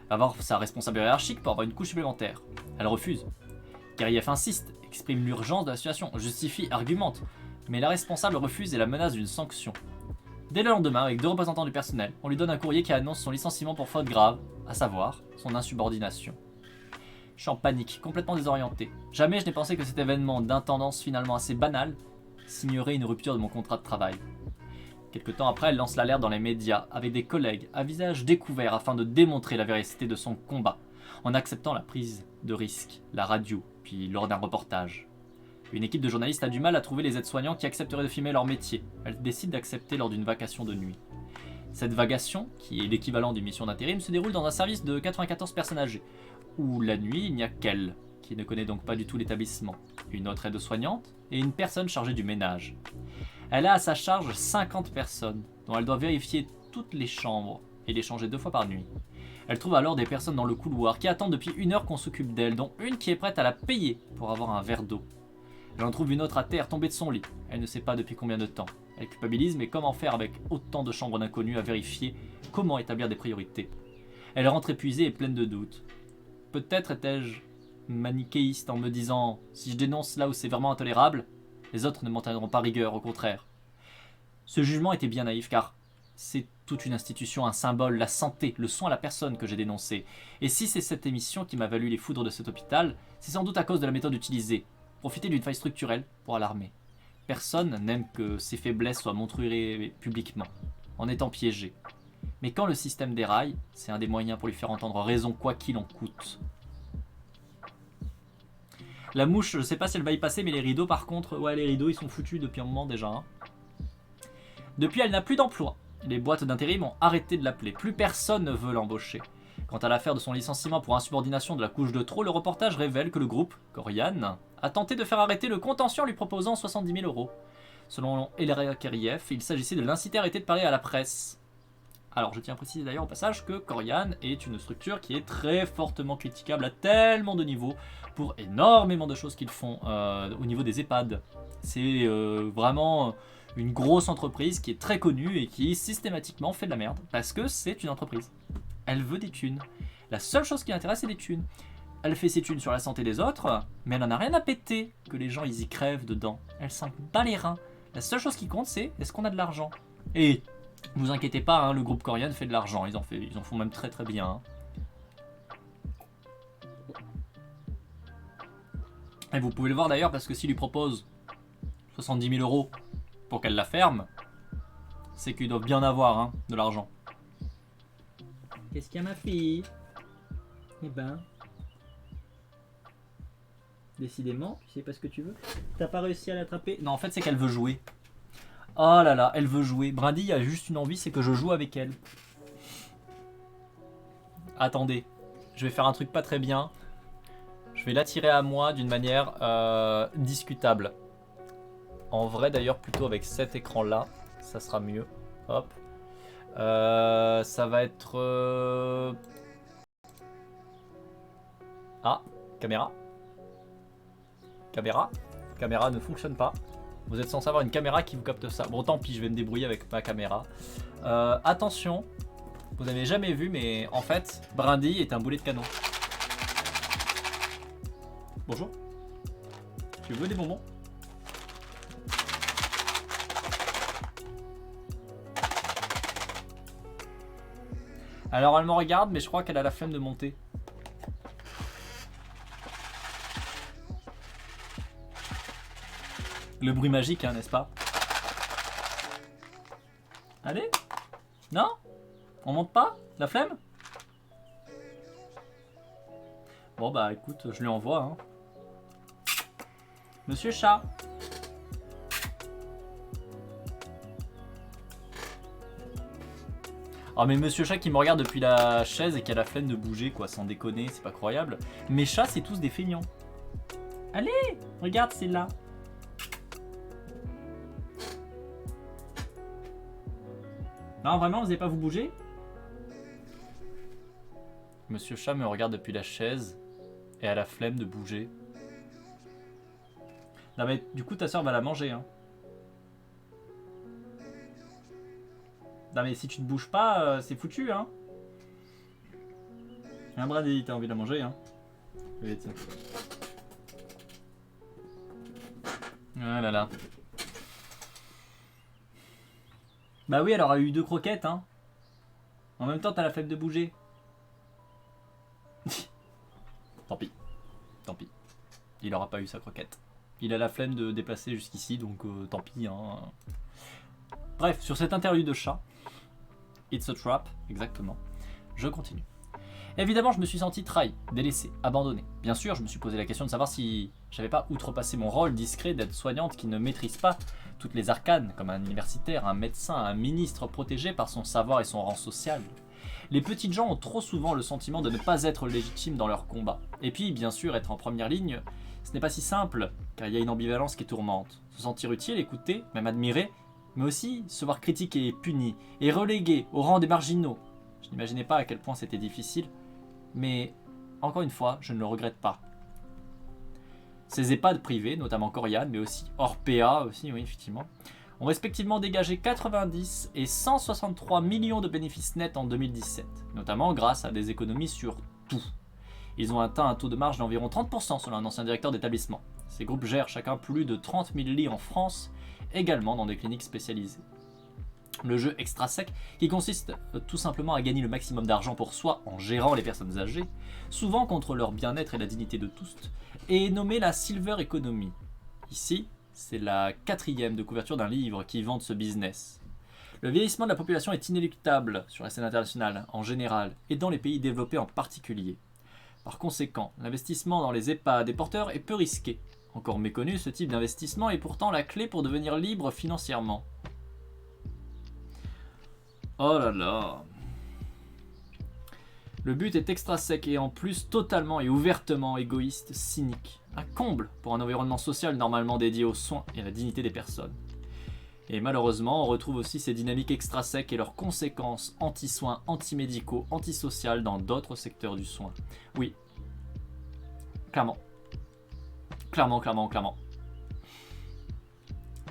Avoir sa responsable hiérarchique pour avoir une couche supplémentaire. Elle refuse. Kariev insiste, exprime l'urgence de la situation, justifie, argumente, mais la responsable refuse et la menace d'une sanction. Dès le lendemain, avec 2 représentants du personnel, on lui donne un courrier qui annonce son licenciement pour faute grave, à savoir son insubordination. Je suis en panique, complètement désorienté. Jamais je n'ai pensé que cet événement d'intendance finalement assez banal signerait une rupture de mon contrat de travail. Quelque temps après, elle lance l'alerte dans les médias, avec des collègues, à visage découvert afin de démontrer la véracité de son combat, en acceptant la prise de risque, la radio, puis lors d'un reportage. Une équipe de journalistes a du mal à trouver les aides-soignants qui accepteraient de filmer leur métier. Elle décide d'accepter lors d'une vacation de nuit. Cette vacation, qui est l'équivalent d'une mission d'intérim, se déroule dans un service de 94 personnes âgées, où la nuit, il n'y a qu'elle, qui ne connaît donc pas du tout l'établissement, une autre aide-soignante et une personne chargée du ménage. Elle a à sa charge 50 personnes, dont elle doit vérifier toutes les chambres et les changer 2 fois par nuit. Elle trouve alors des personnes dans le couloir qui attendent depuis 1 heure qu'on s'occupe d'elle, dont une qui est prête à la payer pour avoir un verre d'eau. Elle en trouve une autre à terre, tombée de son lit. Elle ne sait pas depuis combien de temps. Elle culpabilise, mais comment faire avec autant de chambres d'inconnus à vérifier comment établir des priorités. Elle rentre épuisée et pleine de doutes. Peut-être étais-je manichéiste en me disant « Si je dénonce là où c'est vraiment intolérable, les autres ne m'en tiendront pas rigueur, au contraire. » Ce jugement était bien naïf, car c'est toute une institution, un symbole, la santé, le soin à la personne que j'ai dénoncé. Et si c'est cette émission qui m'a valu les foudres de cet hôpital, c'est sans doute à cause de la méthode utilisée. Profiter d'une faille structurelle pour alarmer. Personne n'aime que ses faiblesses soient montrées publiquement, en étant piégé. Mais quand le système déraille, c'est un des moyens pour lui faire entendre raison quoi qu'il en coûte. La mouche, je sais pas si elle va y passer, mais les rideaux par contre, ouais, les rideaux ils sont foutus depuis un moment déjà. Hein. Depuis, elle n'a plus d'emploi. Les boîtes d'intérim ont arrêté de l'appeler. Plus personne ne veut l'embaucher. Quant à l'affaire de son licenciement pour insubordination de la couche de trop, le reportage révèle que le groupe, Corian, a tenté de faire arrêter le contentieux en lui proposant 70 000 €. Selon Elera Kariev, il s'agissait de l'inciter à arrêter de parler à la presse. Alors je tiens à préciser d'ailleurs au passage que Corian est une structure qui est très fortement critiquable à tellement de niveaux pour énormément de choses qu'ils font au niveau des EHPAD. C'est vraiment une grosse entreprise qui est très connue et qui systématiquement fait de la merde parce que c'est une entreprise. Elle veut des thunes. La seule chose qui l'intéresse, c'est des thunes. Elle fait ses thunes sur la santé des autres, mais elle en a rien à péter que les gens ils y crèvent dedans. Elle s'en bat les reins. La seule chose qui compte, c'est est-ce qu'on a de l'argent. Et ne vous inquiétez pas, hein, le groupe Corian fait de l'argent. Ils en font même très très bien. Hein. Et vous pouvez le voir d'ailleurs parce que s'il lui propose 70 000 euros pour qu'elle la ferme, c'est qu'ils doivent bien avoir hein, de l'argent. Qu'est-ce qu'il y a ma fille? Eh ben... Décidément, tu sais pas ce que tu veux. T'as pas réussi à l'attraper? Non, en fait, c'est qu'elle veut jouer. Oh là là, elle veut jouer. Brindille a juste une envie, c'est que je joue avec elle. Attendez, je vais faire un truc pas très bien. Je vais l'attirer à moi d'une manière discutable. En vrai, d'ailleurs, plutôt avec cet écran-là, ça sera mieux. Hop. Ça va être... Ah, caméra. Caméra ne fonctionne pas. Vous êtes censé avoir une caméra qui vous capte ça. Bon, tant pis, je vais me débrouiller avec ma caméra. Attention, vous n'avez jamais vu, mais en fait, Brindille est un boulet de canon. Bonjour. Tu veux des bonbons? Alors, elle me regarde, mais je crois qu'elle a la flemme de monter. Le bruit magique, hein, n'est-ce pas? Allez? Non? On monte pas? La flemme? Bon bah écoute, je lui envoie. Hein. Monsieur Chat. Ah mais Monsieur Chat qui me regarde depuis la chaise et qui a la flemme de bouger quoi, sans déconner, c'est pas croyable. Mes chats c'est tous des feignants. Allez, regarde, c'est là. Non, vraiment, vous n'allez pas vous bouger? Monsieur Chat me regarde depuis la chaise et a la flemme de bouger. Non mais du coup ta soeur va la manger hein. Non mais si tu te bouges pas, c'est foutu hein. Un Brady, t'as envie de la manger hein. Vite. Ah là là. Bah oui, elle aura eu 2 croquettes, hein. En même temps, t'as la flemme de bouger. Tant pis. Tant pis. Il aura pas eu sa croquette. Il a la flemme de déplacer jusqu'ici, donc tant pis, hein. Bref, sur cette interview de chat, It's a Trap, exactement, je continue. Évidemment, je me suis senti trahi, délaissé, abandonné. Bien sûr, je me suis posé la question de savoir si j'avais pas outrepassé mon rôle discret d'aide-soignante qui ne maîtrise pas toutes les arcanes, comme un universitaire, un médecin, un ministre protégé par son savoir et son rang social. Les petites gens ont trop souvent le sentiment de ne pas être légitimes dans leur combat. Et puis, bien sûr, être en première ligne, ce n'est pas si simple, car il y a une ambivalence qui est tourmente. Se sentir utile, écouter, même admirer, mais aussi se voir critiqué, puni et relégué au rang des marginaux. Je n'imaginais pas à quel point c'était difficile. Mais, encore une fois, je ne le regrette pas. Ces EHPAD privés, notamment Corian, mais aussi Orpea, aussi, oui, effectivement, ont respectivement dégagé 90 et 163 millions de bénéfices nets en 2017, notamment grâce à des économies sur tout. Ils ont atteint un taux de marge d'environ 30% selon un ancien directeur d'établissement. Ces groupes gèrent chacun plus de 30 000 lits en France, également dans des cliniques spécialisées. Le jeu extra sec, qui consiste tout simplement à gagner le maximum d'argent pour soi en gérant les personnes âgées, souvent contre leur bien-être et la dignité de tous, est nommé la Silver Economy. Ici, c'est la 4e de couverture d'un livre qui vante ce business. Le vieillissement de la population est inéluctable sur la scène internationale en général et dans les pays développés en particulier. Par conséquent, l'investissement dans les EHPAD des porteurs est peu risqué. Encore méconnu, ce type d'investissement est pourtant la clé pour devenir libre financièrement. Oh là là. Le but est extra-sec et en plus totalement et ouvertement égoïste, cynique. Un comble pour un environnement social normalement dédié aux soins et à la dignité des personnes. Et malheureusement, on retrouve aussi ces dynamiques extra-sec et leurs conséquences anti-soins, anti-médicaux, antisociales dans d'autres secteurs du soin. Oui. Clairement. Clairement.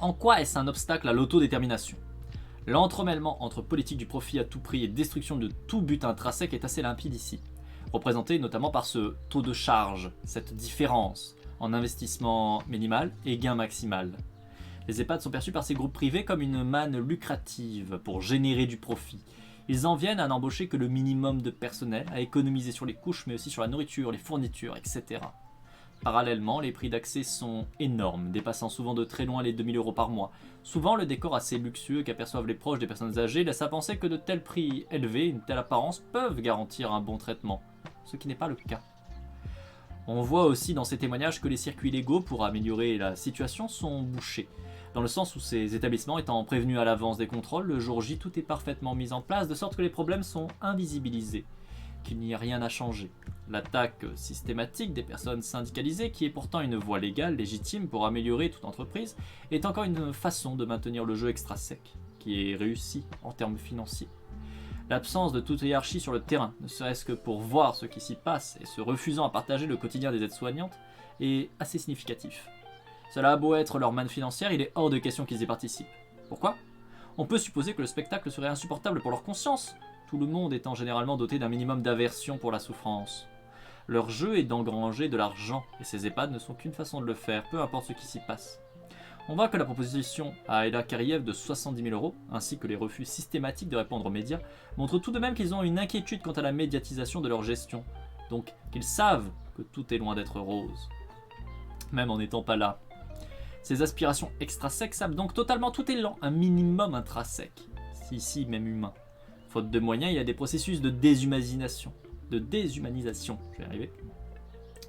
En quoi est-ce un obstacle à l'autodétermination ? L'entremêlement entre politique du profit à tout prix et destruction de tout but intrinsèque est assez limpide ici, représenté notamment par ce taux de charge, cette différence en investissement minimal et gain maximal. Les EHPAD sont perçus par ces groupes privés comme une manne lucrative pour générer du profit. Ils en viennent à n'embaucher que le minimum de personnel, à économiser sur les couches mais aussi sur la nourriture, les fournitures, etc. Parallèlement, les prix d'accès sont énormes, dépassant souvent de très loin les 2000 € par mois. Souvent, le décor assez luxueux qu'aperçoivent les proches des personnes âgées laisse à penser que de tels prix élevés, une telle apparence peuvent garantir un bon traitement, ce qui n'est pas le cas. On voit aussi dans ces témoignages que les circuits légaux pour améliorer la situation sont bouchés, dans le sens où ces établissements étant prévenus à l'avance des contrôles, le jour J tout est parfaitement mis en place de sorte que les problèmes sont invisibilisés, qu'il n'y a rien à changer. L'attaque systématique des personnes syndicalisées, qui est pourtant une voie légale, légitime pour améliorer toute entreprise, est encore une façon de maintenir le jeu extra sec, qui est réussi en termes financiers. L'absence de toute hiérarchie sur le terrain, ne serait-ce que pour voir ce qui s'y passe et se refusant à partager le quotidien des aides-soignantes, est assez significatif. Cela a beau être leur manne financière, il est hors de question qu'ils y participent. Pourquoi ? On peut supposer que le spectacle serait insupportable pour leur conscience, tout le monde étant généralement doté d'un minimum d'aversion pour la souffrance. Leur jeu est d'engranger de l'argent, et ces EHPAD ne sont qu'une façon de le faire, peu importe ce qui s'y passe. On voit que la proposition à Aida Kariev de 70 000 €, ainsi que les refus systématiques de répondre aux médias, montrent tout de même qu'ils ont une inquiétude quant à la médiatisation de leur gestion, donc qu'ils savent que tout est loin d'être rose. Même en n'étant pas là. Ces aspirations extrinsèques sapent donc totalement tout élan, un minimum intrinsèque, ici même humain. Faute de moyens, il y a des processus de déshumanisation, je vais y arriver,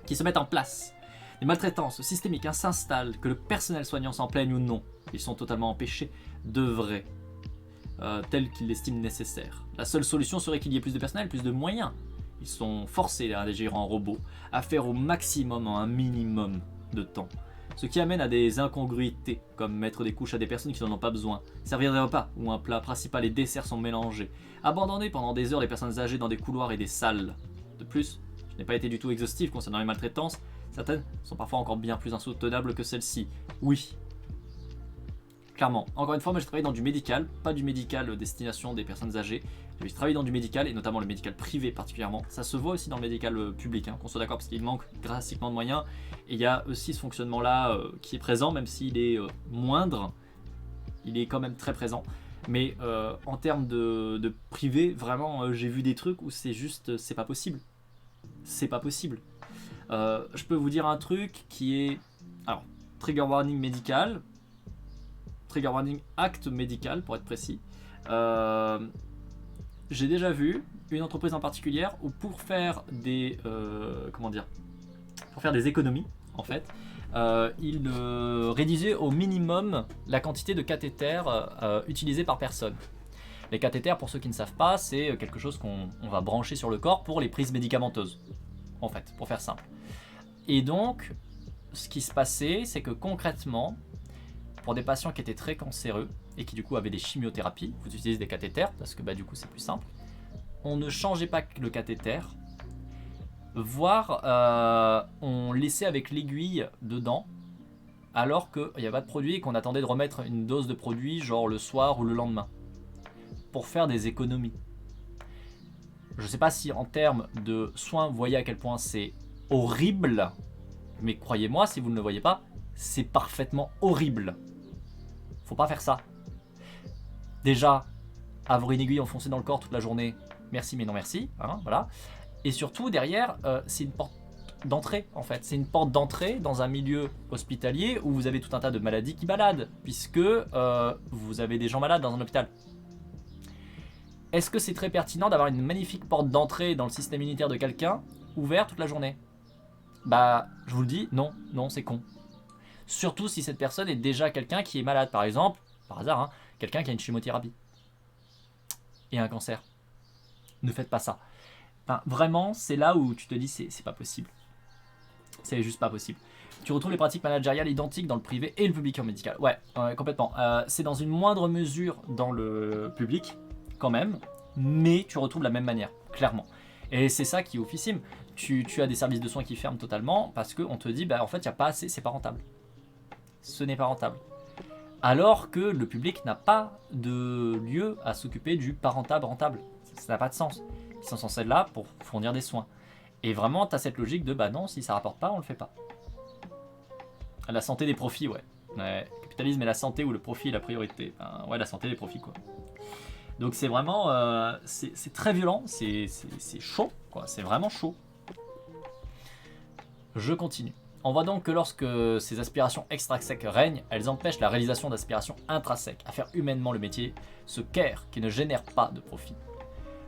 qui se mettent en place. Les maltraitances systémiques s'installent, que le personnel soignant s'en plaigne ou non. Ils sont totalement empêchés d'œuvrer tel qu'ils l'estiment nécessaire. La seule solution serait qu'il y ait plus de personnel, plus de moyens. Ils sont forcés à agir en robot, à faire au maximum en un minimum de temps. Ce qui amène à des incongruités, comme mettre des couches à des personnes qui n'en ont pas besoin, servir des repas où un plat principal et dessert sont mélangés, abandonner pendant des heures les personnes âgées dans des couloirs et des salles. De plus, je n'ai pas été du tout exhaustif concernant les maltraitances, certaines sont parfois encore bien plus insoutenables que celles-ci. Oui. Clairement. Encore une fois, moi j'ai travaillé dans du médical, pas du médical destination des personnes âgées. J'ai travaillé dans du médical, et notamment le médical privé particulièrement. Ça se voit aussi dans le médical public, qu'on soit d'accord, parce qu'il manque drastiquement de moyens. Et il y a aussi ce fonctionnement-là qui est présent, même s'il est moindre, il est quand même très présent. Mais en termes de privé, vraiment, j'ai vu des trucs où c'est juste, c'est pas possible. C'est pas possible. Je peux vous dire un truc qui est... Alors, trigger warning médical, trigger warning acte médical pour être précis. J'ai déjà vu une entreprise en particulier où pour faire des pour faire des économies en fait, ils réduisaient au minimum la quantité de cathéters utilisés par personne. Les cathéters, pour ceux qui ne savent pas, c'est quelque chose qu'on va brancher sur le corps pour les prises médicamenteuses, en fait, pour faire simple. Et donc, ce qui se passait, c'est que concrètement, pour des patients qui étaient très cancéreux et qui du coup avaient des chimiothérapies, vous utilisez des cathéters parce que du coup c'est plus simple. On ne changeait pas le cathéter, voire on laissait avec l'aiguille dedans, alors qu'il n'y avait pas de produit et qu'on attendait de remettre une dose de produit genre le soir ou le lendemain, pour faire des économies. Je ne sais pas si en termes de soins, vous voyez à quel point c'est horrible, mais croyez-moi, si vous ne le voyez pas, c'est parfaitement horrible. Faut pas faire ça. Déjà, avoir une aiguille enfoncée dans le corps toute la journée, merci mais non merci, voilà. Et surtout derrière, c'est une porte d'entrée en fait. C'est une porte d'entrée dans un milieu hospitalier où vous avez tout un tas de maladies qui baladent, puisque vous avez des gens malades dans un hôpital. Est-ce que c'est très pertinent d'avoir une magnifique porte d'entrée dans le système immunitaire de quelqu'un ouverte toute la journée ? Je vous le dis, non, c'est con. Surtout si cette personne est déjà quelqu'un qui est malade, par exemple, par hasard, quelqu'un qui a une chimiothérapie et un cancer. Ne faites pas ça. Vraiment, c'est là où tu te dis c'est pas possible. C'est juste pas possible. Tu retrouves les pratiques managériales identiques dans le privé et le public en médical. Ouais, complètement. C'est dans une moindre mesure dans le public, quand même, mais tu retrouves la même manière, clairement. Et c'est ça qui est oufissime. Tu as des services de soins qui ferment totalement parce qu'on te dit, en fait, il n'y a pas assez, c'est pas rentable. Ce n'est pas rentable. Alors que le public n'a pas de lieu à s'occuper du pas rentable. Ça n'a pas de sens. Ils sont censés être là pour fournir des soins. Et vraiment, tu as cette logique de non, si ça rapporte pas, on le fait pas. La santé des profits, ouais. Ouais, le capitalisme et la santé ou le profit est la priorité. Enfin, ouais, la santé et les profits, quoi. Donc c'est vraiment... c'est très violent, c'est chaud, quoi. C'est vraiment chaud. Je continue. On voit donc que lorsque ces aspirations extrinsèques règnent, elles empêchent la réalisation d'aspirations intrinsèques, à faire humainement le métier, ce care qui ne génère pas de profit.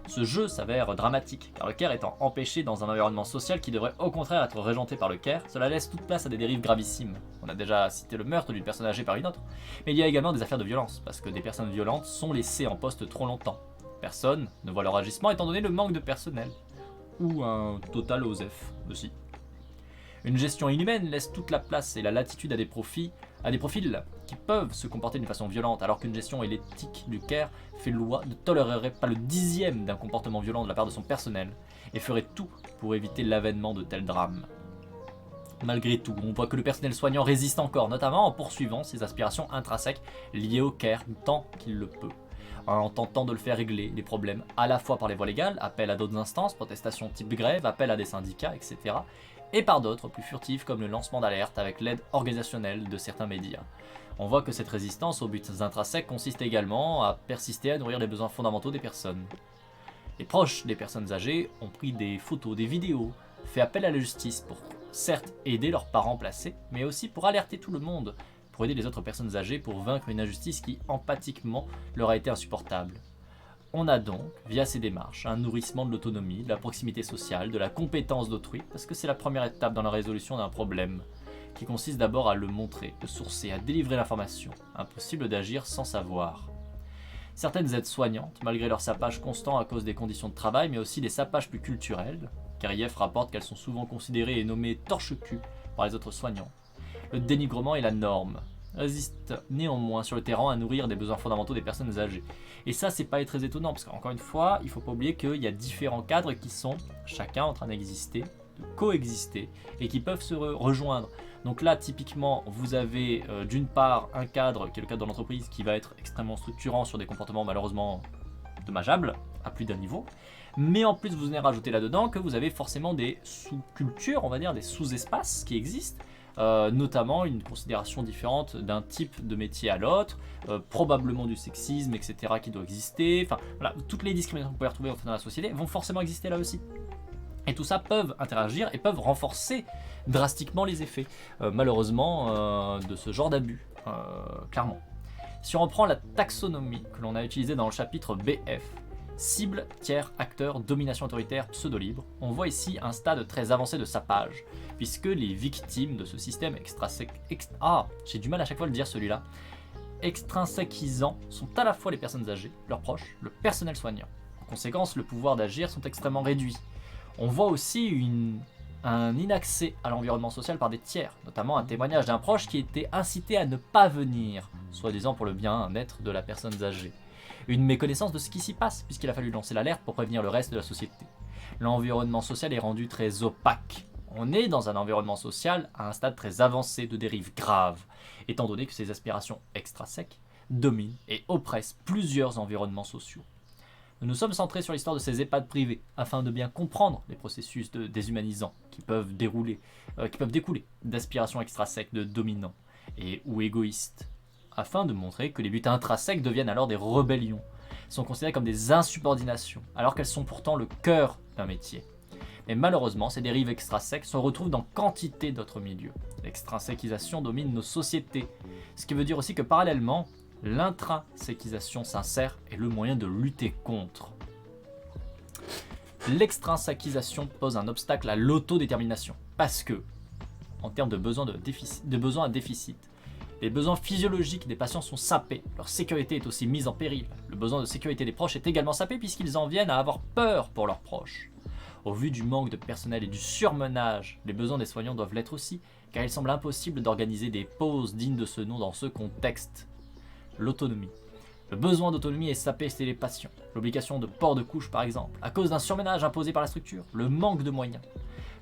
Ce jeu s'avère dramatique, car le care étant empêché dans un environnement social qui devrait au contraire être régenté par le care, cela laisse toute place à des dérives gravissimes. On a déjà cité le meurtre d'une personne âgée par une autre, mais il y a également des affaires de violence, parce que des personnes violentes sont laissées en poste trop longtemps. Personne ne voit leur agissement étant donné le manque de personnel, ou un total OSEF aussi. Une gestion inhumaine laisse toute la place et la latitude à des profils qui peuvent se comporter d'une façon violente, alors qu'une gestion et l'éthique du care fait loi ne tolérerait pas le dixième d'un comportement violent de la part de son personnel, et ferait tout pour éviter l'avènement de tels drames. Malgré tout, on voit que le personnel soignant résiste encore, notamment en poursuivant ses aspirations intrinsèques liées au care tant qu'il le peut, en tentant de le faire régler les problèmes à la fois par les voies légales, appel à d'autres instances, protestations type grève, appel à des syndicats, etc., et par d'autres plus furtifs comme le lancement d'alerte avec l'aide organisationnelle de certains médias. On voit que cette résistance aux buts intrinsèques consiste également à persister à nourrir les besoins fondamentaux des personnes. Les proches des personnes âgées ont pris des photos, des vidéos, fait appel à la justice pour certes aider leurs parents placés, mais aussi pour alerter tout le monde, pour aider les autres personnes âgées pour vaincre une injustice qui empathiquement leur a été insupportable. On a donc, via ces démarches, un nourrissement de l'autonomie, de la proximité sociale, de la compétence d'autrui, parce que c'est la première étape dans la résolution d'un problème, qui consiste d'abord à le montrer, de sourcer, à délivrer l'information. Impossible d'agir sans savoir. Certaines aides soignantes, malgré leur sapage constant à cause des conditions de travail, mais aussi des sapages plus culturels, car IF rapporte qu'elles sont souvent considérées et nommées torche-cul par les autres soignants. Le dénigrement est la norme, résiste néanmoins sur le terrain à nourrir des besoins fondamentaux des personnes âgées. Et ça, c'est pas très étonnant, parce qu'encore une fois, il faut pas oublier qu'il y a différents cadres qui sont chacun en train d'exister, de coexister, et qui peuvent se rejoindre. Donc là, typiquement, vous avez d'une part un cadre, qui est le cadre de l'entreprise, qui va être extrêmement structurant sur des comportements malheureusement dommageables, à plus d'un niveau. Mais en plus, vous venez rajouter là-dedans que vous avez forcément des sous-cultures, on va dire, des sous-espaces qui existent, notamment une considération différente d'un type de métier à l'autre, probablement du sexisme, etc. qui doit exister. Enfin, voilà, toutes les discriminations que vous pouvez retrouver dans la société vont forcément exister là aussi. Et tout ça peuvent interagir et peuvent renforcer drastiquement les effets, malheureusement, de ce genre d'abus, clairement. Si on reprend la taxonomie que l'on a utilisée dans le chapitre BF, cible, tiers, acteur, domination autoritaire, pseudo-libre, on voit ici un stade très avancé de sapage, puisque les victimes de ce système j'ai du mal à chaque fois de le dire celui-là, extrinséquisant sont à la fois les personnes âgées, leurs proches, le personnel soignant. En conséquence, le pouvoir d'agir sont extrêmement réduits. On voit aussi un inaccès à l'environnement social par des tiers, notamment un témoignage d'un proche qui était incité à ne pas venir, soi-disant pour le bien-être de la personne âgée. Une méconnaissance de ce qui s'y passe, puisqu'il a fallu lancer l'alerte pour prévenir le reste de la société. L'environnement social est rendu très opaque. On est dans un environnement social à un stade très avancé de dérives graves, étant donné que ces aspirations extrinsèques dominent et oppressent plusieurs environnements sociaux. Nous nous sommes centrés sur l'histoire de ces EHPAD privés, afin de bien comprendre les processus déshumanisants qui peuvent découler d'aspirations extrinsèques de dominants ou égoïstes, afin de montrer que les buts intrinsèques deviennent alors des rébellions, sont considérées comme des insubordinations, alors qu'elles sont pourtant le cœur d'un métier. Mais malheureusement, ces dérives extrinsèques se retrouvent dans quantité d'autres milieux. L'extrinséquisation domine nos sociétés, ce qui veut dire aussi que parallèlement, l'intrinséquisation sincère est le moyen de lutter contre. L'extrinséquisation pose un obstacle à l'autodétermination, parce que, en termes de besoins à déficit, les besoins physiologiques des patients sont sapés, leur sécurité est aussi mise en péril. Le besoin de sécurité des proches est également sapé puisqu'ils en viennent à avoir peur pour leurs proches. Au vu du manque de personnel et du surmenage, les besoins des soignants doivent l'être aussi, car il semble impossible d'organiser des pauses dignes de ce nom dans ce contexte. L'autonomie. Le besoin d'autonomie est sapé chez les patients. L'obligation de port de couche par exemple, à cause d'un surmenage imposé par la structure, le manque de moyens.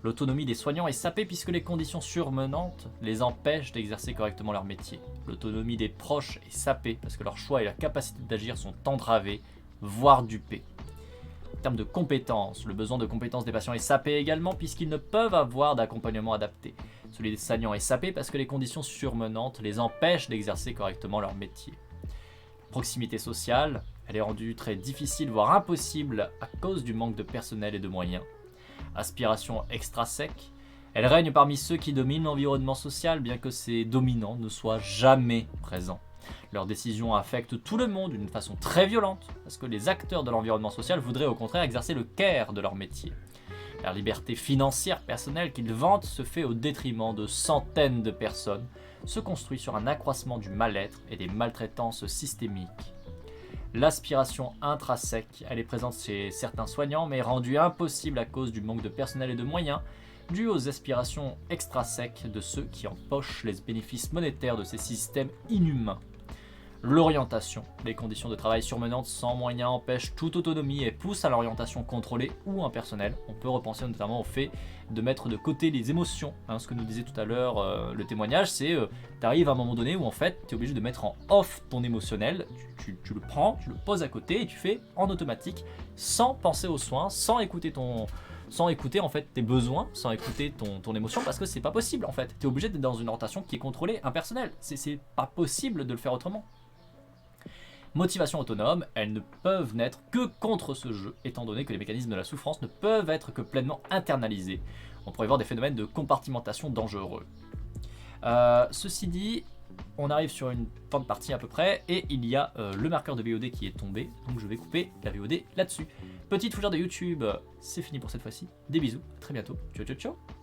L'autonomie des soignants est sapée puisque les conditions surmenantes les empêchent d'exercer correctement leur métier. L'autonomie des proches est sapée parce que leur choix et la capacité d'agir sont entravés, voire dupés. En termes de compétences, le besoin de compétences des patients est sapé également puisqu'ils ne peuvent avoir d'accompagnement adapté. Celui des soignants est sapé parce que les conditions surmenantes les empêchent d'exercer correctement leur métier. La proximité sociale, elle est rendue très difficile voire impossible à cause du manque de personnel et de moyens. Aspiration extrinsèque, elle règne parmi ceux qui dominent l'environnement social bien que ces dominants ne soient jamais présents. Leurs décisions affectent tout le monde d'une façon très violente, parce que les acteurs de l'environnement social voudraient au contraire exercer le care de leur métier. La liberté financière personnelle qu'ils vantent se fait au détriment de centaines de personnes, se construit sur un accroissement du mal-être et des maltraitances systémiques. L'aspiration intrinsèque, elle est présente chez certains soignants, mais est rendue impossible à cause du manque de personnel et de moyens, dû aux aspirations extrinsèques de ceux qui empochent les bénéfices monétaires de ces systèmes inhumains. L'orientation, les conditions de travail surmenantes sans moyens empêchent toute autonomie et poussent à l'orientation contrôlée ou impersonnelle. On peut repenser notamment au fait de mettre de côté les émotions. Ce que nous disait tout à l'heure le témoignage, c'est tu arrives à un moment donné où en fait tu es obligé de mettre en off ton émotionnel, tu le prends, tu le poses à côté et tu fais en automatique sans penser aux soins, sans écouter en fait tes besoins, sans écouter ton émotion, parce que c'est pas possible en fait. Tu es obligé d'être dans une orientation qui est contrôlée, impersonnelle. C'est pas possible de le faire autrement. Motivation autonome, elles ne peuvent n'être que contre ce jeu, étant donné que les mécanismes de la souffrance ne peuvent être que pleinement internalisés. On pourrait voir des phénomènes de compartimentation dangereux. Ceci dit, on arrive sur une fin de partie à peu près, et il y a le marqueur de VOD qui est tombé, donc je vais couper la VOD là-dessus. Petite fougère de YouTube, c'est fini pour cette fois-ci. Des bisous, à très bientôt. Ciao ciao ciao.